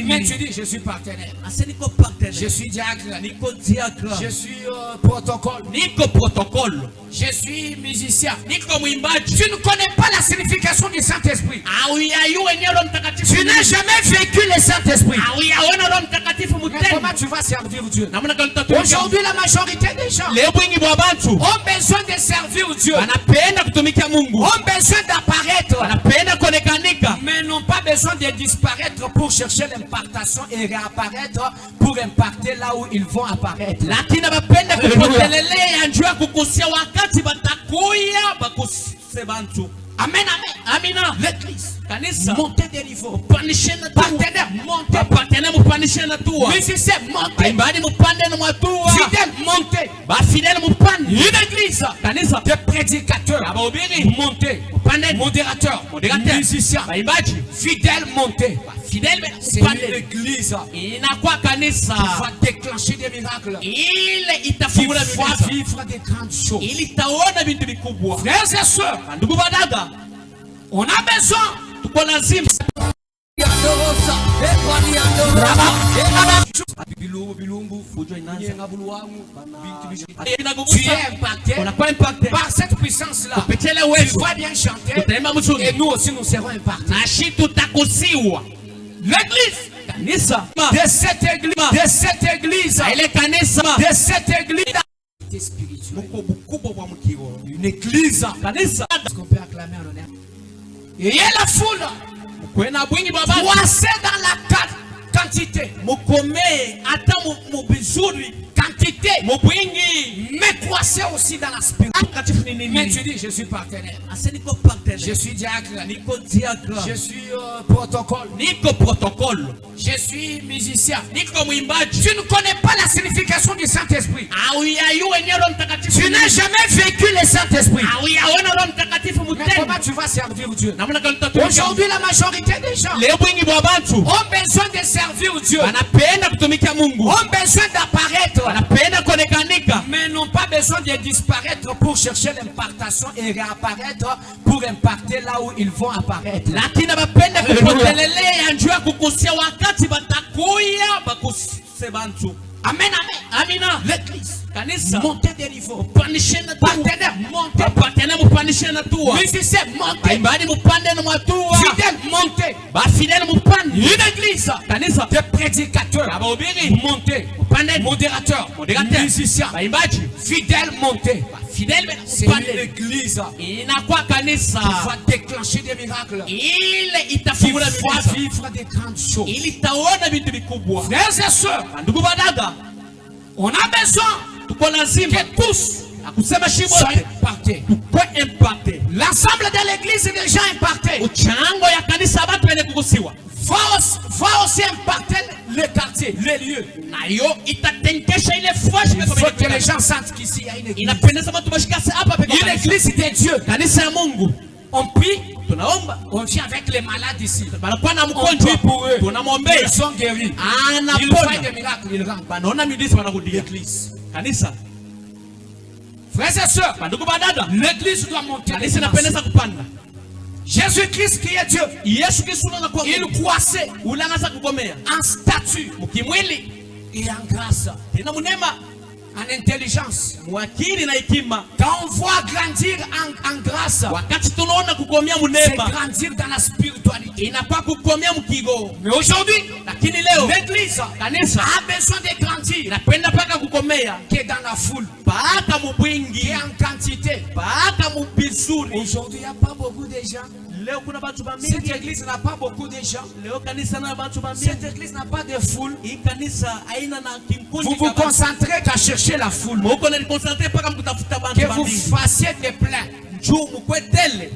Mais tu dis je suis partenaire, je suis diacre, je suis protocole, je suis musicien. Tu ne connais pas la signification du Saint-Esprit. Tu n'as jamais vécu le Saint-Esprit. Mais comment tu vas servir Dieu? Aujourd'hui, la majorité des gens ont besoin de servir Dieu, ont besoin d'apparaître, mais n'ont pas besoin de disparaître pour chercher l'impartation et réapparaître pour impacter là où ils vont apparaître. Amen, amen. Amina. L'église. Kanisa. Montez des niveaux. Pandishana tua. Partenaire, montez. Partenaire mupandishana tua. Musicien, montez. Imbadi mupande na mwatua. Fidèle, montez. Ba fidèle mupande. Une église. Kanisa. Des prédicateurs. Abahubiri. Montez. Mupande. Modérateur. Musicien. Ba imbaji. Fidèle, montez. Fidèle c'est mupande. L'église. Inakuwa kanisa. Va déclencher des miracles. Ile Il itafungula va miujiza. vivre des grandes choses. Ili taona vitu vikubwa. Frères et sœurs, Ndugu badada, on a besoin. tuko lazima Tu es impacté unakuwa impacted par cette puissance-là. kupitia ile Tu uwezo. vas bien chanter. Utaimba mzuri. Et nous aussi, nous serons impactés. Na shi tutakusiwa. L'église Kanisa de cette église, na ile kanisa de cette église spirituelle. muko bukubwa bwa mukiro. Une église. Kanisa Est-ce qu'on peut acclamer en honneur? Et il y a la foule. kwena bwingi bwa bantu. Croissez dans la quantité. Mukomee hata mubizuri Quantité. mubwingi. Mais croissez aussi dans la spiritualité. Mais tu dis, je suis partenaire. Ase niko partenaire. Je suis diacre. Niko diacre. Je suis protocole. Niko protocole. Je suis musicien. Niko mwimbaji. Tu ne connais pas la signification du Saint-Esprit. Auyayuwe ni Roho Mtakatifu. Tu n'as jamais vécu le Saint-Esprit. Auyaona Roho Mtakatifu Mais mutendo. comment tu vas servir Dieu? Namna gani utatumikia? Aujourd'hui, la majorité des gens Leo bwingi bwa bantu ont besoin de servir Dieu. wanapenda kutumikia Mungu. Ont besoin d'apparaître. Wanapenda kuonekanika. Mais n'ont pas besoin de disparaître pour chercher l'impactation et réapparaître pour impacter là où ils vont apparaître. Lakini bapenda kupotelelea njoo ya kukusia wakati batakuya bakuse bantu. Amen, amen. Amina. L'église. Kanisa. Montez des niveaux. Pandishe na tua. Partenaire, montez. Partenaire mupandishe na tua. Musicien, montez. Imbadi mupande na mwatua. Fidèle, montez. Ba fidèle mupande. Une église. Kanisa. Des prédicateurs. Abahubiri. Montez. Mupande. Modérateur. Musicien. Ba imbaji. Fidèle, montez. Fidèle C'est mupande. une église Inakuwa kanisa. qui va déclencher des miracles. Ile Qui itafungula va miujiza. vivre des grandes choses. Ili taona vitu vikubwa. Frères et sœurs, Ndugu badada, on a besoin tuko lazima que tous akusema soient shibote impactés. tukwe impacte. L'ensemble de l'église est déjà impacté. Uchango ya kanisa abantu bene kugusiwa. Va aussi impacter les quartiers, les lieux. Nayo itatenkesha ile fwashi Il faut que les gens sentent qu'ici il y a une église. inapendeza watu bashikase hapa peke Une église de Dieu. kanisa ya Mungu. On prie, Tunaomba on vient avec les malades ici. banakuwa na On mgonjwa prie pour eux. tunamwombea Ils sont guéris. Ils anapona font des miracles, ils rentrent. banaona miujiza wanarudia L'église. kanisa. Frères et sœurs, Bandugu badada, l'église doit monter. kanisa inapendeza kupanda. Jésus-Christ qui est Dieu, Yesu Kristo anakuwa il croissait ulangaza kugomea en statut mukimwili et en grâce, tena munema en intelligence. mwakili na hekima. Quand on voit grandir en grâce, Wakati tunaona kukomea c'est munema grandir dans la spiritualité. inakuwa kukomea mkigo. Mais aujourd'hui, Lakini leo l'église kanisa a besoin de grandir inapenda paka kukomea qui est dans la foule, paka qui mubwingi est en quantité. paka mubizuri. Aujourd'hui, il n'y a pas beaucoup de gens. Leo kuna batu Cette bamingi. église n'a pas beaucoup de gens. Leo kanisa na batu Cette bamingi. église n'a pas de foule. Hii kanisa haina na kinkundi. Vous vous concentrez qu'à chercher la foule. Muko na concentré paka mkutafuta bantu Que vous bamingi. fassiez des plans. Njoo mukwetele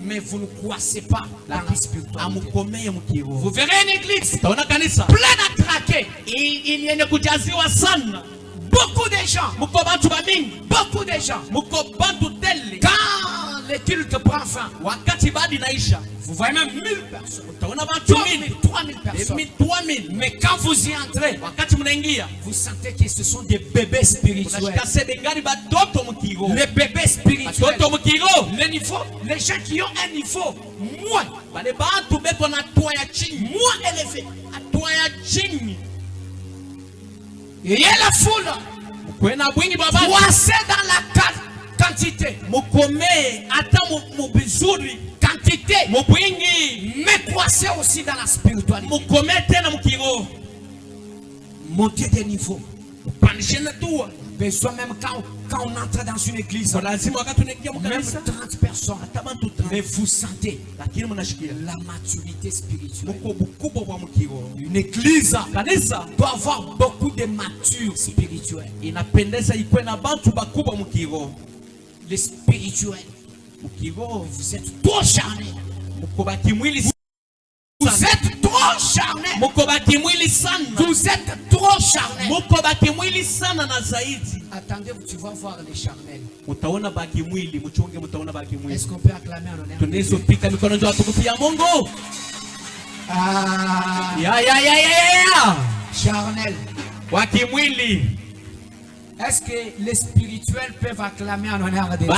Mais vous ne croissez pas dans la spiritualité. amukomee mkigo. Vous verrez une église Taona kanisa pleine à craquer. ili yenye kujaziwa sana. Beaucoup de gens. Muko bantu bamingi. Beaucoup de gens. Muko bantu tele. Quand le culte prend fin, Wakati badi naisha. vous voyez même 1000 personnes. Utaona bantu 3000, mingi. 3000 personnes. 3000. Mais quand vous y entrez, Wakati mnaingia vous sentez que ce sont des bébés spirituels. unashika sebengari batoto mkigo. Les bébés spirituels. Batoto mkigo. Les niveaux, les gens qui ont un niveau moins, Bale bantu beko na hatua ya chini. moins élevé. Hatua ya chini. Et il y a la foule. Kwena bwingi bwa bantu. Croissez dans la quantité. Mukomee hata mubizuri. Quantité. Mubwingi. Mais croissez aussi dans la spiritualité. Mukomee tena mkigo. Montez des niveaux. Pandishe na tua. Besoin même quand on entre dans une église, Kwa lazima wakati unaingia même mkanisa 30 personnes, hata bantu 30. mais vous sentez Lakini mnashikia la maturité spirituelle. muko bukubwa bwa mkigo. Une église Kanisa doit avoir beaucoup de matures spirituelles. inapendeza ikwe na bantu bakubwa mkigo. Les spirituels, Mkigo vous êtes trop charnés. Vous êtes trop charnel. Vous êtes trop charnel. Attendez, tu vas voir les charnels. Est-ce qu'on peut acclamer en honneur? Charnel. Est-ce que les spirituels peuvent acclamer en honneur de Dieu?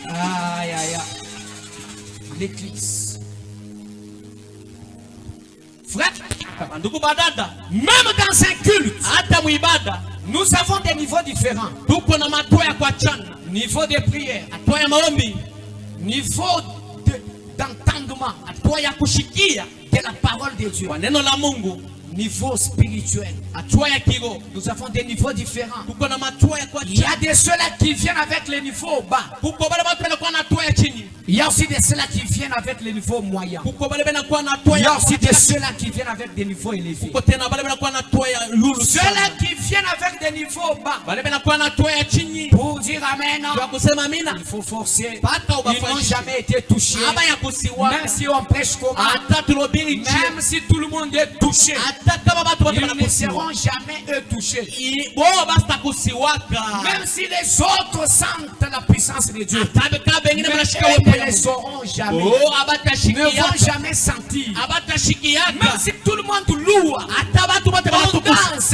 Aïe, aïe, aïe. L'église. Frère, même dans un culte, nous avons des niveaux différents. Niveau de prière, niveau d'entendement de la parole de Dieu. Niveau spirituel, nous avons des niveaux différents. Il y a de ceux-là qui viennent avec les niveaux bas. Il y a aussi de ceux-là qui viennent avec les niveaux moyens. Il y a aussi de ceux-là qui viennent avec des niveaux élevés. Ceux-là qui viennent avec des niveaux bas, pour dire amen, il faut forcer. Ils n'ont jamais été touchés. Même si on prêche comment, même si tout le monde est touché, ils ne seront jamais eux touchés. Même si les autres sentent la puissance de Dieu, ils ne les sauront jamais. Ne vont jamais sentir. Même si tout le monde loue, on danse,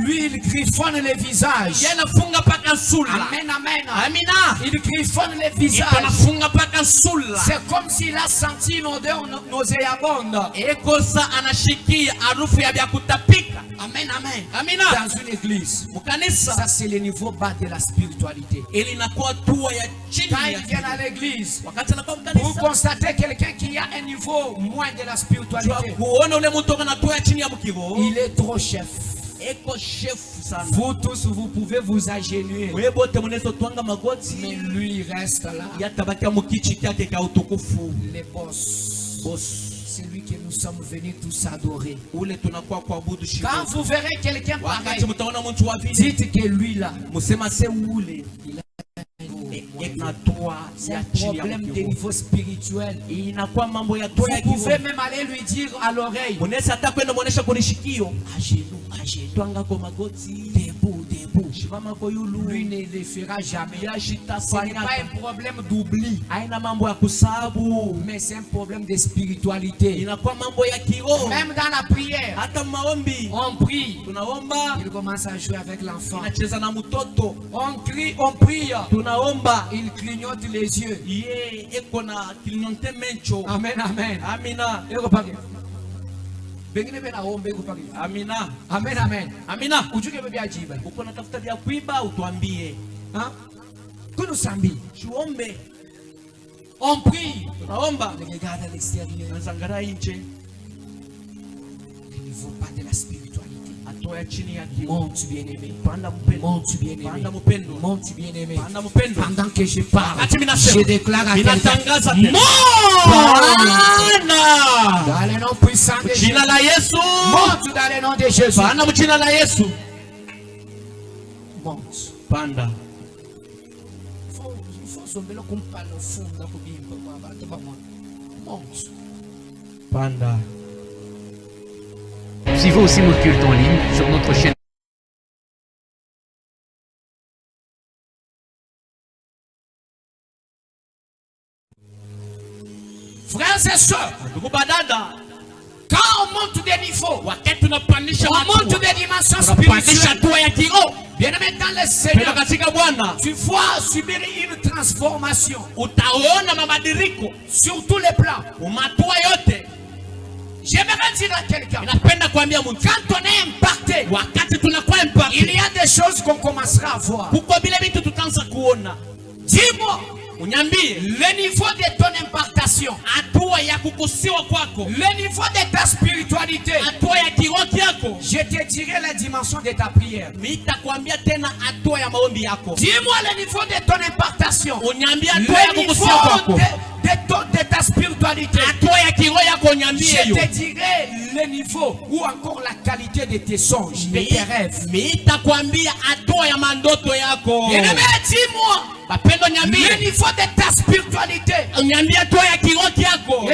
lui il griffonne les visages. Amen, amen. Il griffonne les visages. C'est comme s'il a senti une odeur nauséabonde. Amen, amen. Dans une église, ça c'est le niveau bas de la spiritualité. Quand ils viennent à l'église, vous constatez quelqu'un qui a un niveau moins de la spiritualité, il est trop chef. Vous tous, vous pouvez vous agenouiller, mais lui il reste là. Les boss. C'est lui que nous sommes venus tous adorer. Quand vous verrez quelqu'un pareil, dites que lui là, c'est un problème de niveau spirituel. Vous pouvez même aller lui dire à l'oreille, debout. Lui ne le fera jamais. Ce n'est pas un problème d'oubli, mais c'est un problème de spiritualité. Même dans la prière, on prie, il commence à jouer avec l'enfant. On crie, on prie, il clignote les yeux. Amen, amen. Amina. Amen, amen. Amina. Ujuke bebe ajiba. Uko natafuta vya kuiba utuambie. Kuno sambi. Tuombe. On prie. Tunaomba. Regarde à l'extérieur. Nazangara nje. Il ne faut pas de la spiritualité. Atoya chini ya kiu. Monte bien-aimé. Panda mpendo. Monte bien-aimé. Panda mpendo. Monte bien-aimé. Panda mpendo. Pendant que je parle, je déclare à quelqu'un. Dans le nom puissant de Jésus. Monte dans le nom de Jésus. Monte. Panda. Il faut sommer le compas au fond de la Bible. Monte. Panda. Suivez aussi nos cultes en ligne sur notre chaîne. Frères et sœurs, quand on monte des niveaux, on monte des dimensions spirituelles. Bien aimé dans le Seigneur, tu vois subir une transformation sur tous les plans. J'aimerais dire à quelqu'un, quand on est impacté, il y a des choses qu'on commencera à voir. Dis-moi, le niveau de ton impartation, le niveau de ta spiritualité, je te dirai la dimension de ta prière. Dis-moi le niveau de ton impartation, le niveau de ta spiritualité. Je te dirai le niveau ou encore la qualité de tes songes, de tes rêves. Bien-aimé, dis-moi. Le niveau de ta spiritualité. Et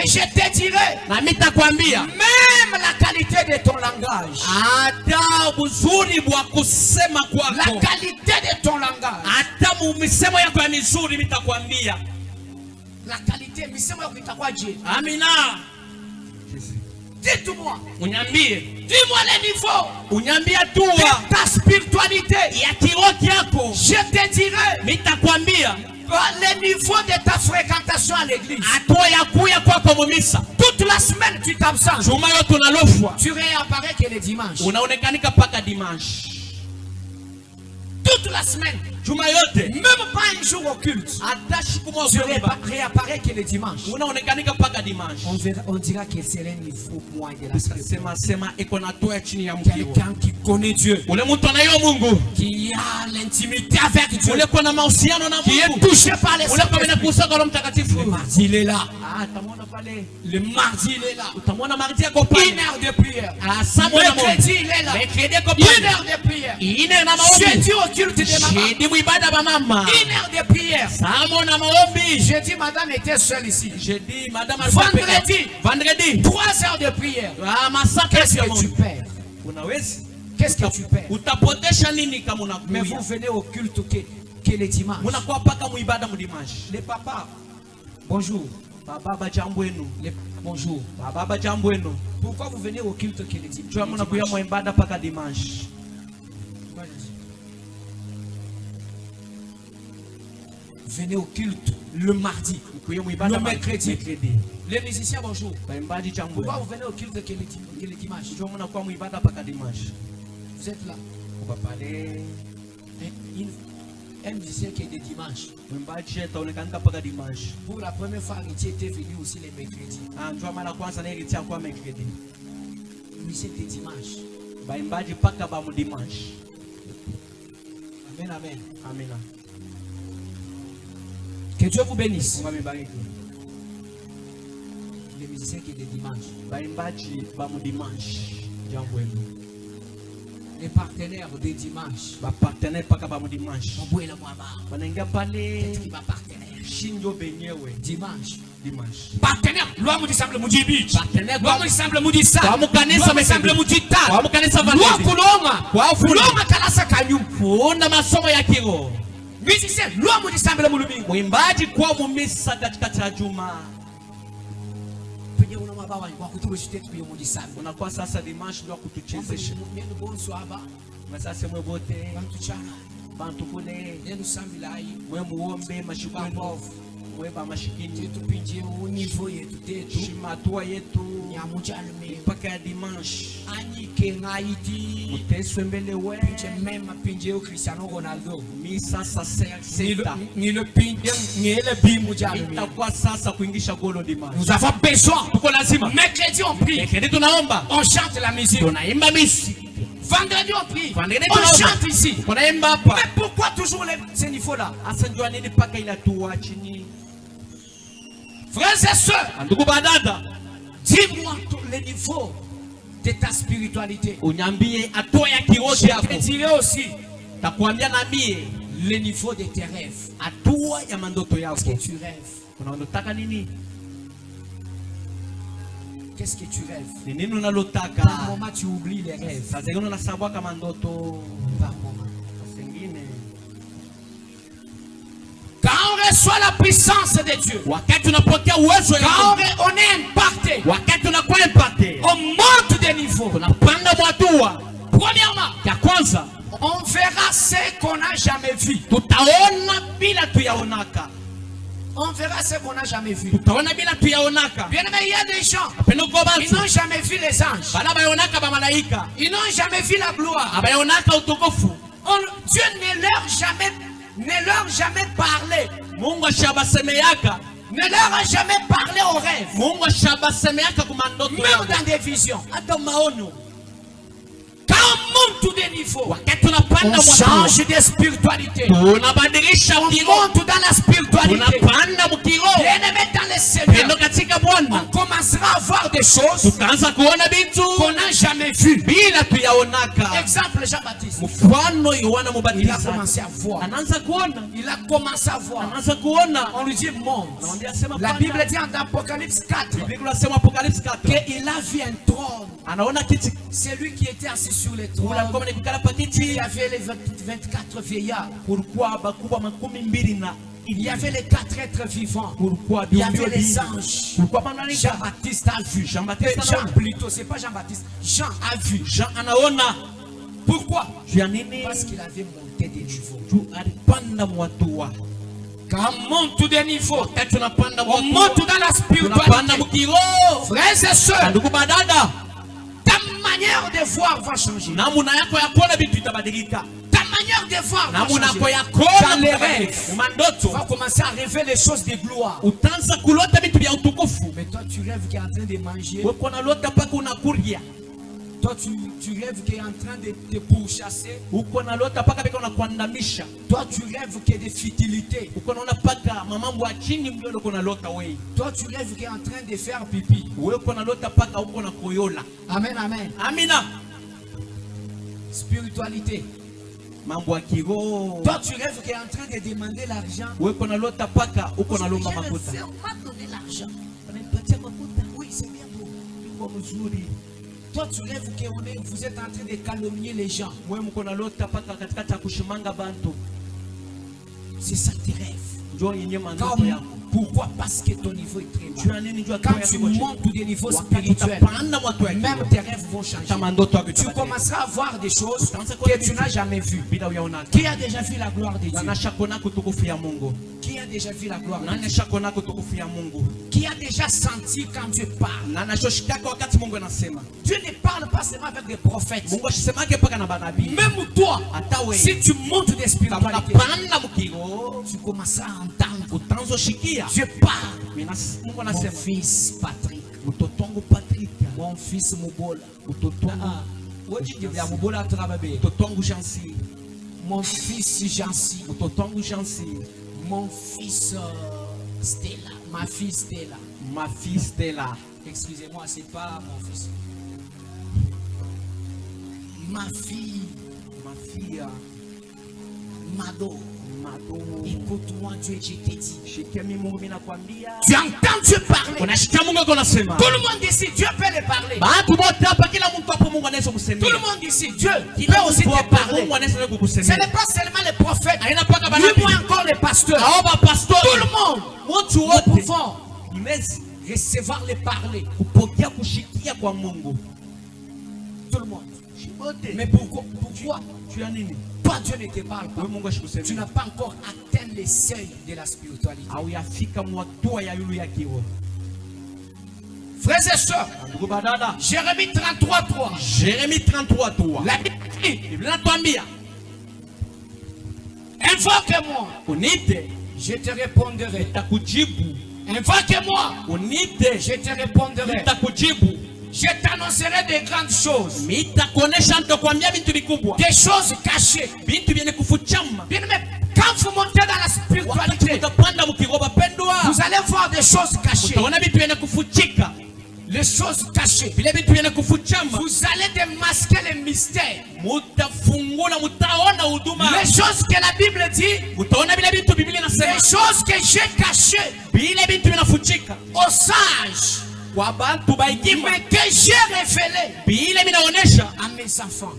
je te dirai même la qualité de ton langage. La qualité de ton langage. La qualité, Amina. Dites-moi. Dis-moi le niveau de ta spiritualité. Je te dirai le niveau de ta fréquentation à l'église. Toute la semaine tu t'absentes. Tu réapparais que le dimanche. Toute la semaine. Même pas un jour au culte. Tu réapparais que le dimanche. On dira que c'est un niveau moins de la spiritualité. Quelqu'un qui connaît Dieu. Qui a l'intimité avec Dieu. Qui est touché par les Saint-Esprit. Le mardi il est là. Le mardi il est là. 1 heure de prière. Mercredi il est là. 1 heure de prière. Jeudi au culte de maman. 1 heure de prière. J'ai dit madame était seule ici. Vendredi 3 heures de prière. Qu'est-ce que tu perds? Qu'est-ce que tu perds? Mais vous venez au culte que les dimanches. Les papas, bonjour. Bonjour. Pourquoi vous venez au culte que les dimanches? Venez au culte le mardi, le mercredi. Les musiciens, bonjour. Pourquoi vous venez au culte que le dimanche? Vous êtes là. On va parler. Un musicien qui est le dimanche. Pour la première fois, il était venu aussi les mercredis. Musicien de dimanche. Amen, amen. Amen. Que Dieu vous bénisse. Les musiciens qui sont de dimanche. Les partenaires de dimanche. Dimanche. Partenaire. Loi me semble Mudibi. Partenaire. Loi me semble Mudissa. Loi me semble Mudita. Loi Kuloma Kalasa Kanyum. Funda masomo ya kiro. Musicien, loi me semble Mulumi. Mwimbaji kwa mumisa katikati ya juma. Penye unamabawa kwa kuturushite tuyo Mudissa. Unakuwa sasa dimanche ndio kutuchezesha. Neno bonso haba. Masasa mwe bote. Bantu chana. Bantu kule. Neno sambilai. Mwe muombe mashukrani. Weba mashikini yetu pinje univo yetu tetu shimatua yetu nyamujalme mpaka ya dimanche anyike ngaiti muteswe mbele we pinje mema pinje o Cristiano Ronaldo mi sasa seta ni le pinje ni le bimujalme itakuwa sasa kuingisha golo dimanche. Nous avons besoin tuko lazima mercredi on prie, mercredi tunaomba, on chante la musique, tunaimba misi. Vendredi on prie, on chante ici, tunaimba hapa. Mais pourquoi toujours ces niveaux là? Asa ndio nini paka inatuwa chini? Frères et sœurs, dis-moi le niveau de ta spiritualité. Je te dirai aussi le niveau de tes rêves. Qu'est-ce que tu rêves? Qu'est-ce que tu rêves? Par moment tu oublies les rêves. Par moment. Quand on reçoit la puissance de Dieu, quand on est impacté, on monte de niveau. Premièrement, on verra ce qu'on n'a jamais vu. On verra ce qu'on n'a jamais vu. Bien aimé, il y a des gens, ils n'ont jamais vu les anges. Ils n'ont jamais vu la gloire. Dieu ne leur a jamais parlé. Ne leur a jamais parlé au rêve. Même dans des visions. Quand on monte des niveaux, on change de spiritualité. On monte dans la spiritualité. Bien-aimé, dans les on commencera à voir des choses qu'on n'a jamais vues. Exemple, Jean-Baptiste. Il a commencé à voir. Il a commencé à voir. On lui dit monte. La Bible dit en Apocalypse 4 qu'il a vu un trône. C'est lui qui était assis sur le trône. Il y avait les 24 vieillards. Il y avait les 4 êtres vivants. Il y avait les anges. Jean-Baptiste a vu. Jean plutôt, c'est pas Jean-Baptiste. Jean a vu. Pourquoi? Parce qu'il avait monté des niveaux. Quand on monte tous des niveaux, on monte dans la spiritualité. Frères et sœurs, ta manière de voir va changer. Ta manière de voir va changer. Dans les rêves, tu vas commencer à rêver les choses de gloire. Mais toi tu rêves qu'il est en train de manger. Toi tu rêves qu'il est en train de te pourchasser. Toi tu rêves qu'il y a des futilités. Toi tu rêves qu'il est en train de faire pipi. Amen, amen. Amina. Spiritualité. Toi tu rêves qu'il est en train de demander l'argent. Je vais donner l'argent. Oui, c'est bien beau. Toi tu rêves que vous êtes en train de calomnier les gens. C'est ça tes rêves. Pourquoi? Parce que ton niveau est très bas. Quand tu montes tous des niveaux spirituels, même tes rêves vont changer. Tu commenceras à voir des choses que tu n'as jamais vues. Qui a déjà vu la gloire de Dieu? Qui a déjà vu la gloire de Dieu? Qui a déjà senti quand Dieu parle? Dieu ne parle pas seulement avec des prophètes. Même toi, si tu montes des spiritualités, tu commenceras à entendre. Dieu parle. Mon fils Patrick. Mon fils Mubola. Mon fils Jancy. Mon fils Stella. Ma fille Stella. Ma fille Stella. Excusez-moi, c'est pas mon fils. Ma fille. Mado. Écoute-moi, Dieu, je t'ai dit. Tu entends Dieu parler. Tout le monde ici, Dieu peut le parler. Tout le monde ici, Dieu peut aussi te parler. Ce n'est pas seulement les prophètes, ni moins encore les pasteurs. Tout le monde, nous pouvons recevoir les parler. Tout le monde. Mais pourquoi? Toi, Dieu ne te parle pas. Tu n'as pas encore atteint les seuils de la spiritualité. Frères et sœurs, Jérémie 33:3. La Bible dit, invoque-moi, je te répondrai. Invoque-moi, je te répondrai. Je t'annoncerai des grandes choses. Des choses cachées. Mais quand vous montez dans la spiritualité, vous allez voir des choses cachées. Les choses cachées. Vous allez démasquer les mystères. Les choses que la Bible dit. Les choses que j'ai cachées aux sages. Mais que j'ai révélé à mes enfants.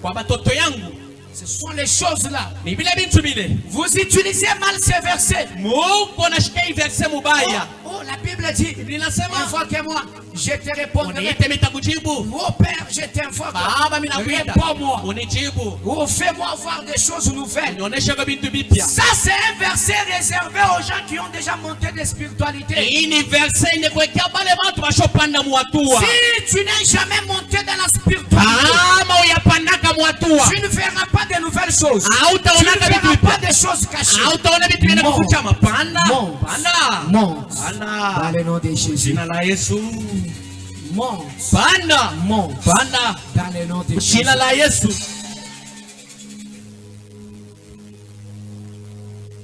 Ce sont les choses là. Vous utilisez mal ces versets. Oh, la Bible dit, invoque-moi, je te répondrai. Oh Père, je t'invoque. Réponds-moi. Oh, fais-moi voir des choses nouvelles. Ça, c'est un verset réservé aux gens qui ont déjà monté des spiritualités. Si tu n'as jamais monté dans la spiritualité, tu ne verras pas de nouvelles choses. Tu ne verras pas de choses cachées. Monte. Dans le nom de Jésus. Monte. Dans le nom de Jésus.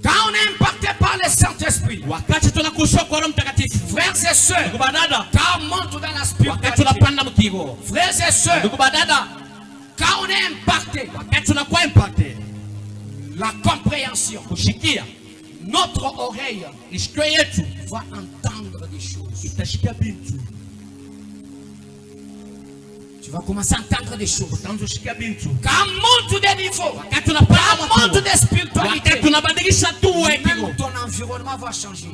Quand on est impacté par le Saint-Esprit, Saint-Esprit. Frères et sœurs, Quand on monte dans la spiritualité, frères et sœurs, quand on est impacté, la compréhension, notre oreille va entendre des choses. Tu vas commencer à entendre des choses. Quand on monte des niveaux, quand on monte des spiritualités, même ton environnement va changer.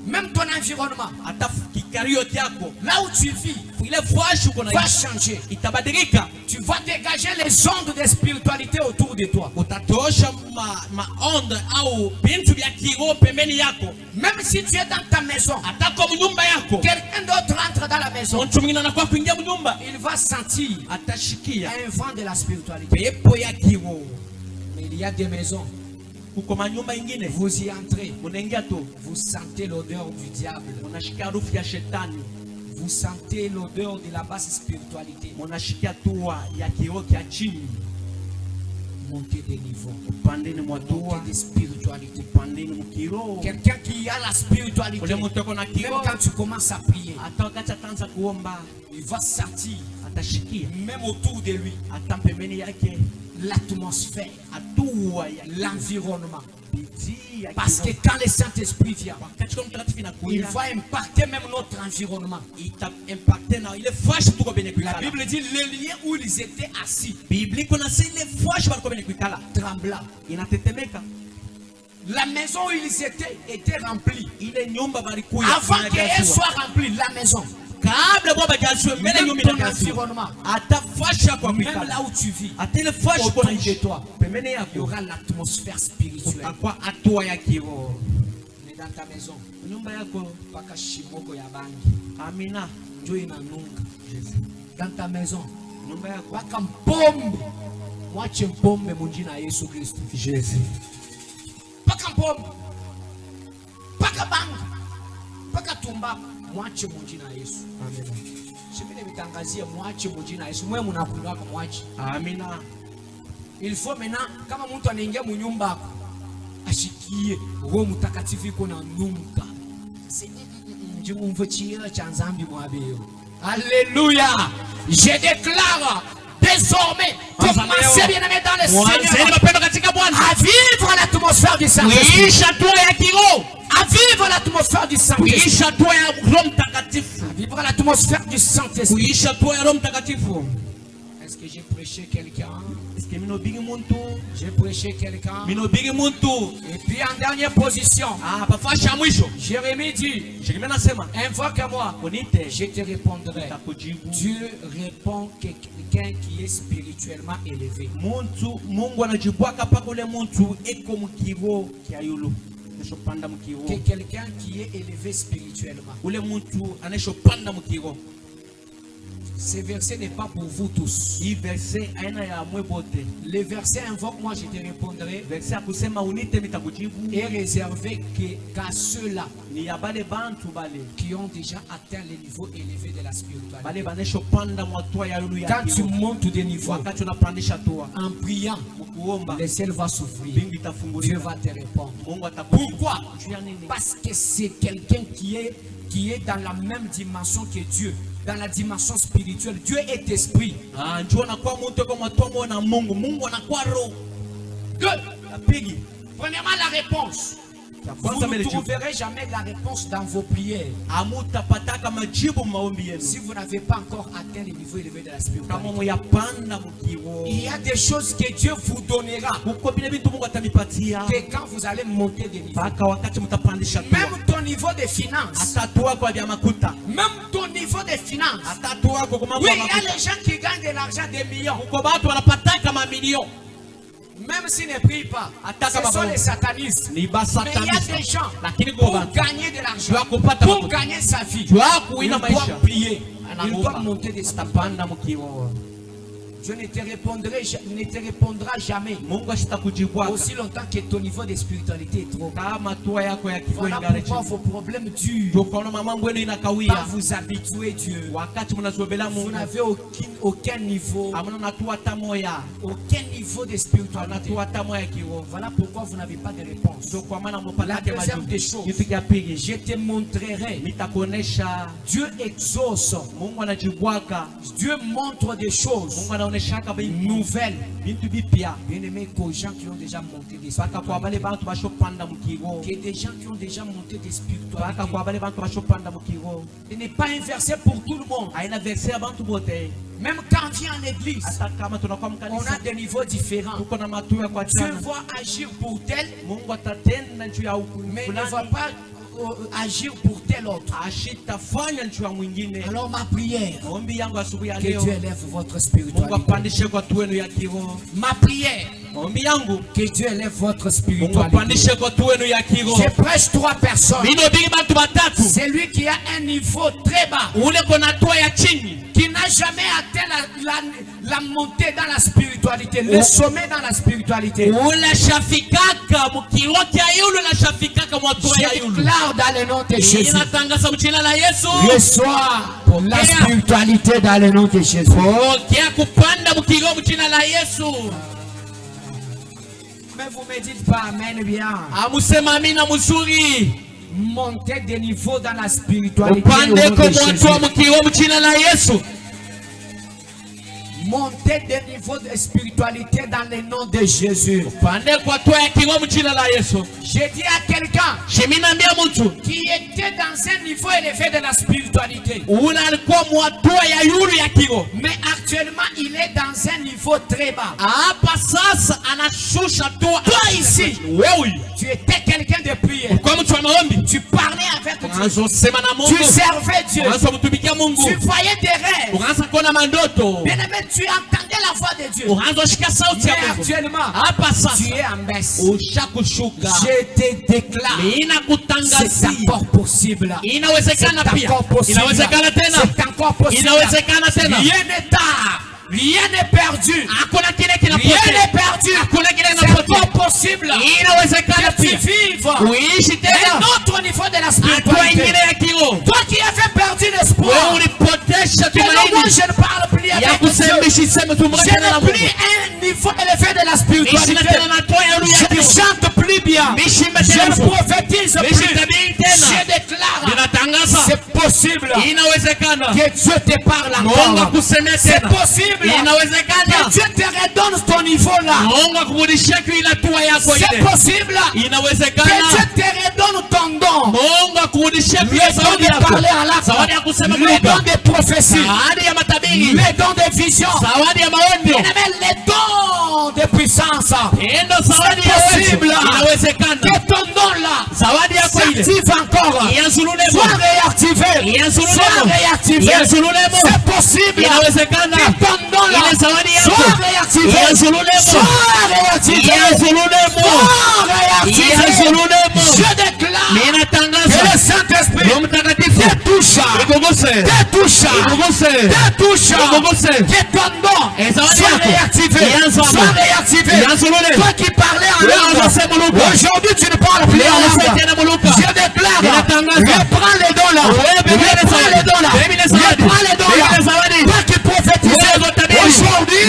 Même ton environnement, là où tu vis, va changer. Tu vas dégager les ondes de spiritualité autour de toi. Même si tu es dans ta maison, quelqu'un d'autre entre dans la maison, il va sentir un vent de la spiritualité. Mais il y a des maisons, vous y entrez, vous sentez l'odeur du diable, vous sentez l'odeur de la basse spiritualité. Montez des niveaux, montez des spiritualités. Quelqu'un qui a la spiritualité, même quand tu commences à prier, il va sentir, même autour de lui, l'atmosphère, l'environnement. Parce que quand le Saint-Esprit vient, il va impacter même notre environnement. La Bible dit le lieu où ils étaient assis trembla. La maison où ils étaient était remplie. Avant qu'elle soit remplie, la maison, même ton environnement, même là où tu vis, autour de toi, il y aura l'atmosphère spirituelle. Mais dans ta maison, paka shimoko ya bangi, amina, njo inanunga. Dans ta maison, paka mpombe, mwache mpombe munjina Yesu Kristo. Jésus. Paka mpombe, paka bangi, paka tumba, mwache munjina Yesu. Amina. Shimile mitangazia mwache munjina Yesu. Mwe munakulaka mwache. Amina. Il faut maintenant, kama mtu anaingia mu nyumba yako, ashikie Roho Mtakatifu iko na nunga. Njimumvuchira cha nzambi mwabeo. Alléluia. Je déclare désormais, commencez bien à mettre dans le Seigneur, à vivre l'atmosphère du Saint-Esprit, à vivre l'atmosphère du Saint-Esprit, à vivre l'atmosphère du Saint-Esprit. Est-ce que j'ai prêché quelqu'un? J'ai prêché quelqu'un. Et puis en dernière position, Jérémie dit, invoque-moi, je te répondrai. Dieu répond quelqu'un qui est spirituellement élevé. Que quelqu'un qui est élevé spirituellement. Ce verset n'est pas pour vous tous. Le verset invoque-moi, je te répondrai, est réservé qu'à ceux-là qui ont déjà atteint le niveau élevé de la spiritualité. Quand tu montes des niveaux, en priant, le ciel va s'ouvrir. Dieu va te répondre. Pourquoi? Parce que c'est quelqu'un qui est dans la même dimension que Dieu. Dans la dimension spirituelle, Dieu est esprit. Deux, premièrement, la réponse. Vous ne trouverez jamais la réponse dans vos prières si vous n'avez pas encore atteint le niveau élevé de la spiritualité. Il y a des choses que Dieu vous donnera que quand vous allez monter des niveaux. Même ton niveau de finances. Même ton niveau de finances. Oui, il y a les gens qui gagnent de l'argent des millions. Même s'ils ne prient pas, ce sont les satanistes. Mais il y a des gens, pour gagner de l'argent, pour gagner sa vie, ils doivent prier, ils doivent monter des stades. Je ne te répondra jamais. Aussi longtemps que ton niveau de spiritualité est trop. Voilà pourquoi vos problèmes durent. Pas vous habituer Dieu. Vous n'avez aucun niveau. Aucun niveau de spiritualité. Voilà pourquoi vous n'avez pas de réponse. La deuxième des choses, je te montrerai. Dieu exauce. Dieu montre des choses nouvelles. Bien-aimés, qu'aux gens qui ont déjà monté des spiritualités. Que des gens qui ont déjà monté des spiritualités. Ce n'est pas un verset pour tout le monde. Même quand on vient en église, on a des niveaux différents. Dieu va agir pour tel, mais il ne va pas agir pour tel autre. Alors ma prière, que Dieu élève votre spiritualité. Ma prière, que Dieu élève votre spiritualité. Je prêche 3 personnes. C'est lui qui a un niveau très bas, qui n'a jamais atteint la montée dans la spiritualité, le sommet dans la spiritualité. Je déclare dans le nom de Jésus, reçois la spiritualité dans le nom de Jésus. Mais vous ne me dites pas amen bien. Monter des niveaux dans la spiritualité au nom de Jésus. Monter des niveaux de spiritualité dans le nom de Jésus. J'ai dit à quelqu'un qui était dans un niveau élevé de la spiritualité, mais actuellement il est dans un niveau très bas. Toi ici, tu étais quelqu'un de prière. Tu parlais avec Dieu. Tu servais Dieu. Tu voyais des rêves. Bien-aimé, tu entendais la voix de Dieu. Mais actuellement, tu es en baisse. Je te déclare, c'est encore possible. C'est encore possible. C'est encore possible. Rien n'est tard. Rien n'est perdu. Rien n'est perdu. C'est encore possible que tu vives un autre niveau de la spiritualité. Toi qui avais perdu l'espoir, que moi je ne parle plus avec Dieu. Je n'ai plus un niveau élevé de la spiritualité. Je ne chante plus bien. Je ne prophétise plus. Je déclare, c'est possible que Dieu te parle encore. C'est possible que Dieu te redonne ton niveau là. C'est possible que Dieu te redonne ton don. Le don de parler à l'acte, le don de prophétie, le don de vision, les dons de puissance. C'est possible que ton don là s'active encore. Soit réactivé. Soit réactivé. C'est possible que ton don là soit réactivé. Soit réactivé. Je déclare que le Saint-Esprit te touche. Que ton don soit réactivé. Toi qui parlais en langue, aujourd'hui tu ne parles plus en langue. Je déclare, reprends les dons là. Toi qui prophétisais, aujourd'hui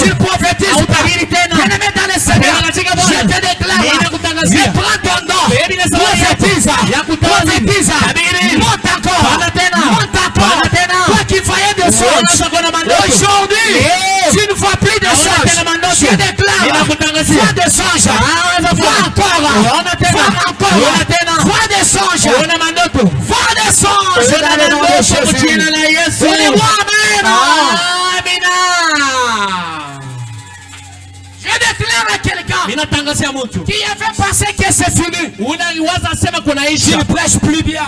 tu prophétises pas. Bien-aimé dans le Seigneur, je te déclare, reprends ton don. Prophétise. Monte encore. Toi qui voyais des songes, aujourd'hui tu ne vois plus de songes. Je déclare, vois des songes. Vois encore. Vois des songes. Vois des songes dans le nom de Jésus. Je déclare à quelqu'un Ninatangazia mtu. Qui avait pensé que c'est fini. Unaliwaza sema Tu kunaisha. ne prêches plus bien.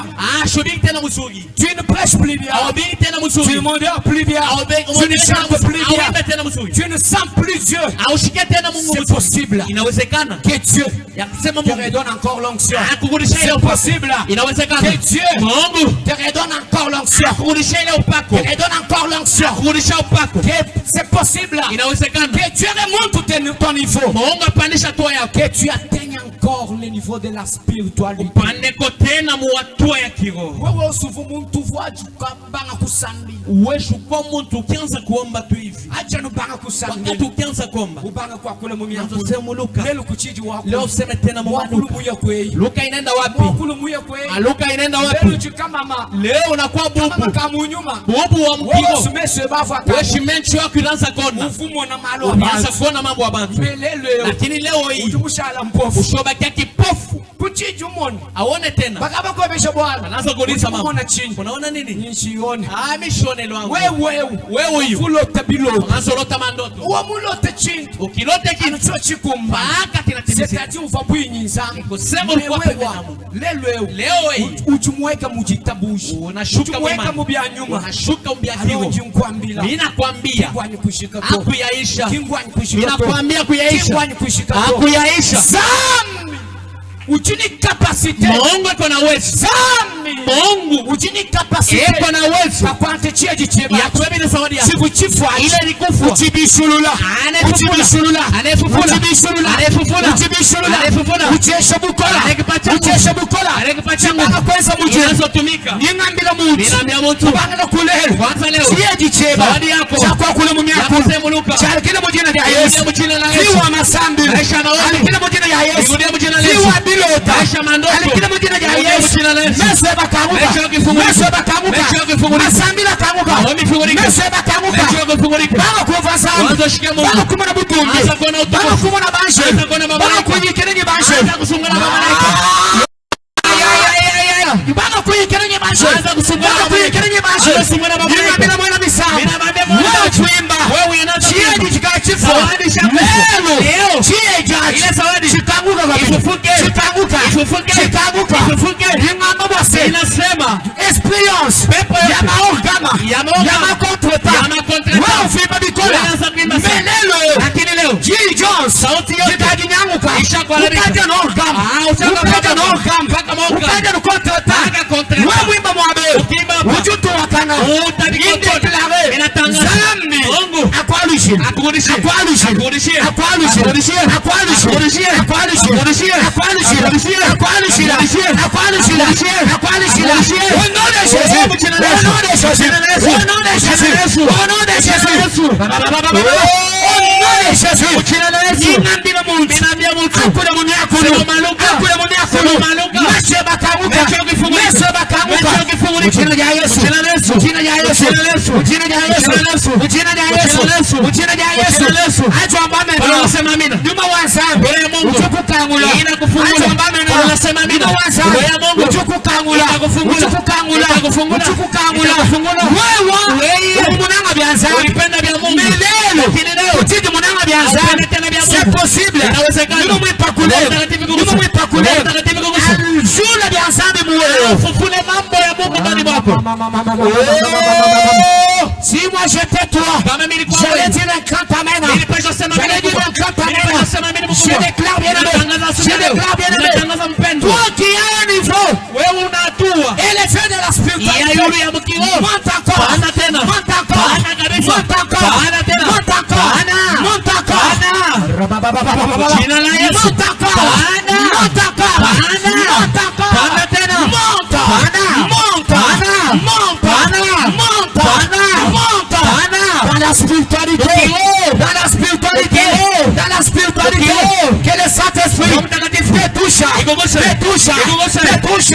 Shubiri tena mzuri. Tu ne prêches plus bien. Ahubiri tena Tu mzuri. ne modères plus bien. Tu ne chantes plus bien. Ahubiri tena mzuri. Tu ne sens plus Dieu. Aushike tena Mungu C'est mzuri. possible Inawezekana. que Dieu Ya kusema te Mungu redonne encore l'onction. akurudisha ile C'est upako. possible Inawezekana. que Dieu Mungu te redonne encore l'onction. akurudisha ile upako. Te redonne encore l'onction. Akurudisha upako. C'est possible Inawezekana. que Dieu remonte ton niveau. Mungu apandisha hatua yako. Que tu atteignes encore le niveau de la spiritualité. Upandeko tena mu hatua ya kiroho. Wewe usivu muntu vuaji banga kusambi. Uweshu kwa mtu ukianza kuomba tu hivi. Acha no banga kusambi. Wakati ukianza kuomba. Ubanga kwa kule mumia. Anzo sema Luka. Lelo kuchiji wako. Leo useme tena Mungu. Muya kwei. Luka inaenda wapi? Mwakulu muya kwei. Luka inaenda Lelo wapi? chikama ma. Leo unakuwa bubu. Kama nyuma. Bubu wa Wewe mkigo. usumeshe bafu akamu. Wewe shimenchi wako inaanza kona. Ufumo na malo. Unaanza kuona mambo ya bantu. Lelo. Lakini leo hii Utumushala mpofu. ushobakia kipofu. Kuchiji umone. Aone tena. Bakaba kwa besha bwana. Anaanza kuuliza mambo. Unaona chini. Unaona nini? Nishione. Mishone lwangu. Wewe huyu. Fulo tabilo. Unaanza lota mandoto. Uwa mulote chini. Ukilote kitu Anacho chikumba. mpaka tinatimizika. C'est-à-dire uva bwinyiza. Kusema ulikuwa pembeni na Mungu. Leo hii ujumuweka mujitabushi. unashuka Ujumuweka mubya nyuma. unashuka mbyakigo. Alonji nkwambila. Mimi nakwambia Kingwani kushika to. hakuyaisha. Kingwani kushika Mimi to. nakwambia kuyaisha. Kingwani kushika to. Hakuyaisha. Zambi. Ujini kapasite. Mungu iko na uwezo. Zambi. Mungu ujini kapasite. iko na uwezo. Kakwante chieji cheba. Ya kubeba zawadi yako. Chifu chifu. Ile ni kufu. Uchibishulula. Anefufula. Anefufula. Anefufula. Uchibishulula. Anefufula. Uchesha bukola. Anekipata. Uchesha bukola. Anekipata. Banga kwenza muje. Inazotumika. Ningambila muntu. Ninaambia mtu. Banga na kulelo. Kwanza leo. Chieji cheba. Zawadi yako. Chakwa kule mumia Ya kule. kusema Luka. Chalkile mujina ya Yesu. Kurudia mjina la Yesu. Kiwa masambi. Maisha maombi. Alikile mujina ya Yesu. Kurudia mjina la Yesu. Kiwa bilota. Maisha mandoto. Alikile mujina ya Kurudia Yesu. mjina la Yesu. Mese bakamuka. Maisha yakifungulika. Mese bakamuka. Maisha yakifungulika. Masambi bakamuka. Maombi yakifungulika. Mese bakamuka. Maisha yakifungulika. Banga kuva sambi. Wanza shika Mungu. Banga kumana butumbi. Anza kuona utukufu. Banga kumana banshe. Anza kuona Banga mamalaika. kunyikirenye banshe. Anza kusungana mamalaika. Banga kunyikirenye banshe. Anza kusungana Banga mamalaika. kunyikirenye banshe. Anza kusungana mamalaika. Ningambila mwana misamu. Ninamwambia mwana. Wewe tuimba. Wewe unaanza Chieji kuimba. chikachifu. Zawadi shakufu. Leo. Chieji. Ile zawadi. Chikaanguka kabisa. Ifufuke. Chikaanguka. Ifufuke. Chikaanguka. Ifufuke. Ingamba bose. Inasema. Experience. Pepo yote. Ya maorgama. Ya maorgama. Ya makontreta. Ya makontreta. Wewe ufimba bikola. Wewe unaanza kuimba sana. Melelo. Lakini leo. G. Jones. Sauti yote. Chikaginyanguka. Ishakuharibika. Ukaja na orgama. Ukaja Ukaja na orgama. mpaka maorgama. Ukaja na kontreta. Mpaka kontreta. Wewe wimba mwabe. Ukiimba hapa. Ujutu wakana. Utabikotoa. Inatangaza. Zambi. Mungu. Akwalishe. Akurudishie. Akwalishe. Akurudishie. Akwalishe. Akurudishie. Akwalishe. Akurudishie. Akwalishe. Akurudishie. Akwalishe. Akurudishie. Akwalishe. Akurudishie. Akwalishe. Akurudishie. Akwalishe. Akurudishie. Au nom de Jésus. Au nom de Jésus. Au nom de Jésus. Au nom de Jésus. Au nom de Jésus. Au nom de Jésus. Ningambila muntu. Akule munya akulu. Akule munya akulu. Mashe bakamuka. Mashe bakamuka. Mujina ya Yesu. Mujina ya Yesu. Mujina ya Yesu. Mujina ya Yesu. Mujina ya Yesu. Acho ambame Unasema amina. Nyuma wansambi. Roho ya Mungu. Uchukukangula. Inakufungula. Acho ambame Unasema amina. Nyuma wansambi. Roho ya Mungu. Uchukukangula. Inakufungula. Uchukukangula. Inakufungula. Uchukukangula. Inakufungula. Wewe. Umunanga byanza. Ulipenda vya Mungu. Milele. Lakini leo. Utiji munanga byanza. Haupende tena vya Mungu. C'est possible. Inawezekana. Nyuma mwipakule. Roho Mtakatifu kugusa. Nyuma mwipakule. Roho Mtakatifu kugusa. Aljula byanzambi muwewe. Ufufule mambo ya Mungu ndani mwako. Si moi j'étais toi, Kama mimi nilikuwa j'allais wewe. dire un grand amen. Nilipaswa sema J'allais amina dire un mkubwa. grand amen. Nilipaswa sema amina mkubwa. Je déclare bien aimé. Natangaza Je asubuhi leo. déclare bien aimé. Natangaza mpendwa. Toi qui as un niveau Wewe una hatua élevé de la ya spiritualité. yule ya mkiroho. Monte encore. Panda tena. Monte encore. Panda kabisa. Monte encore. Panda tena. Monte encore. Panda. Monte encore. Jina la Yesu. Monte encore. Panda. Monte encore. Panda. Monte encore. Panda tena. Monte. Panda. Monte. Panda. Monte. Panda. Monte. Panda. Monte. Panda. Dans la spiritualité. Dans la spiritualité. Dans la spiritualité. Que le Saint-Esprit te touche. Ikuguse. Te touche. Ikuguse. Te touche.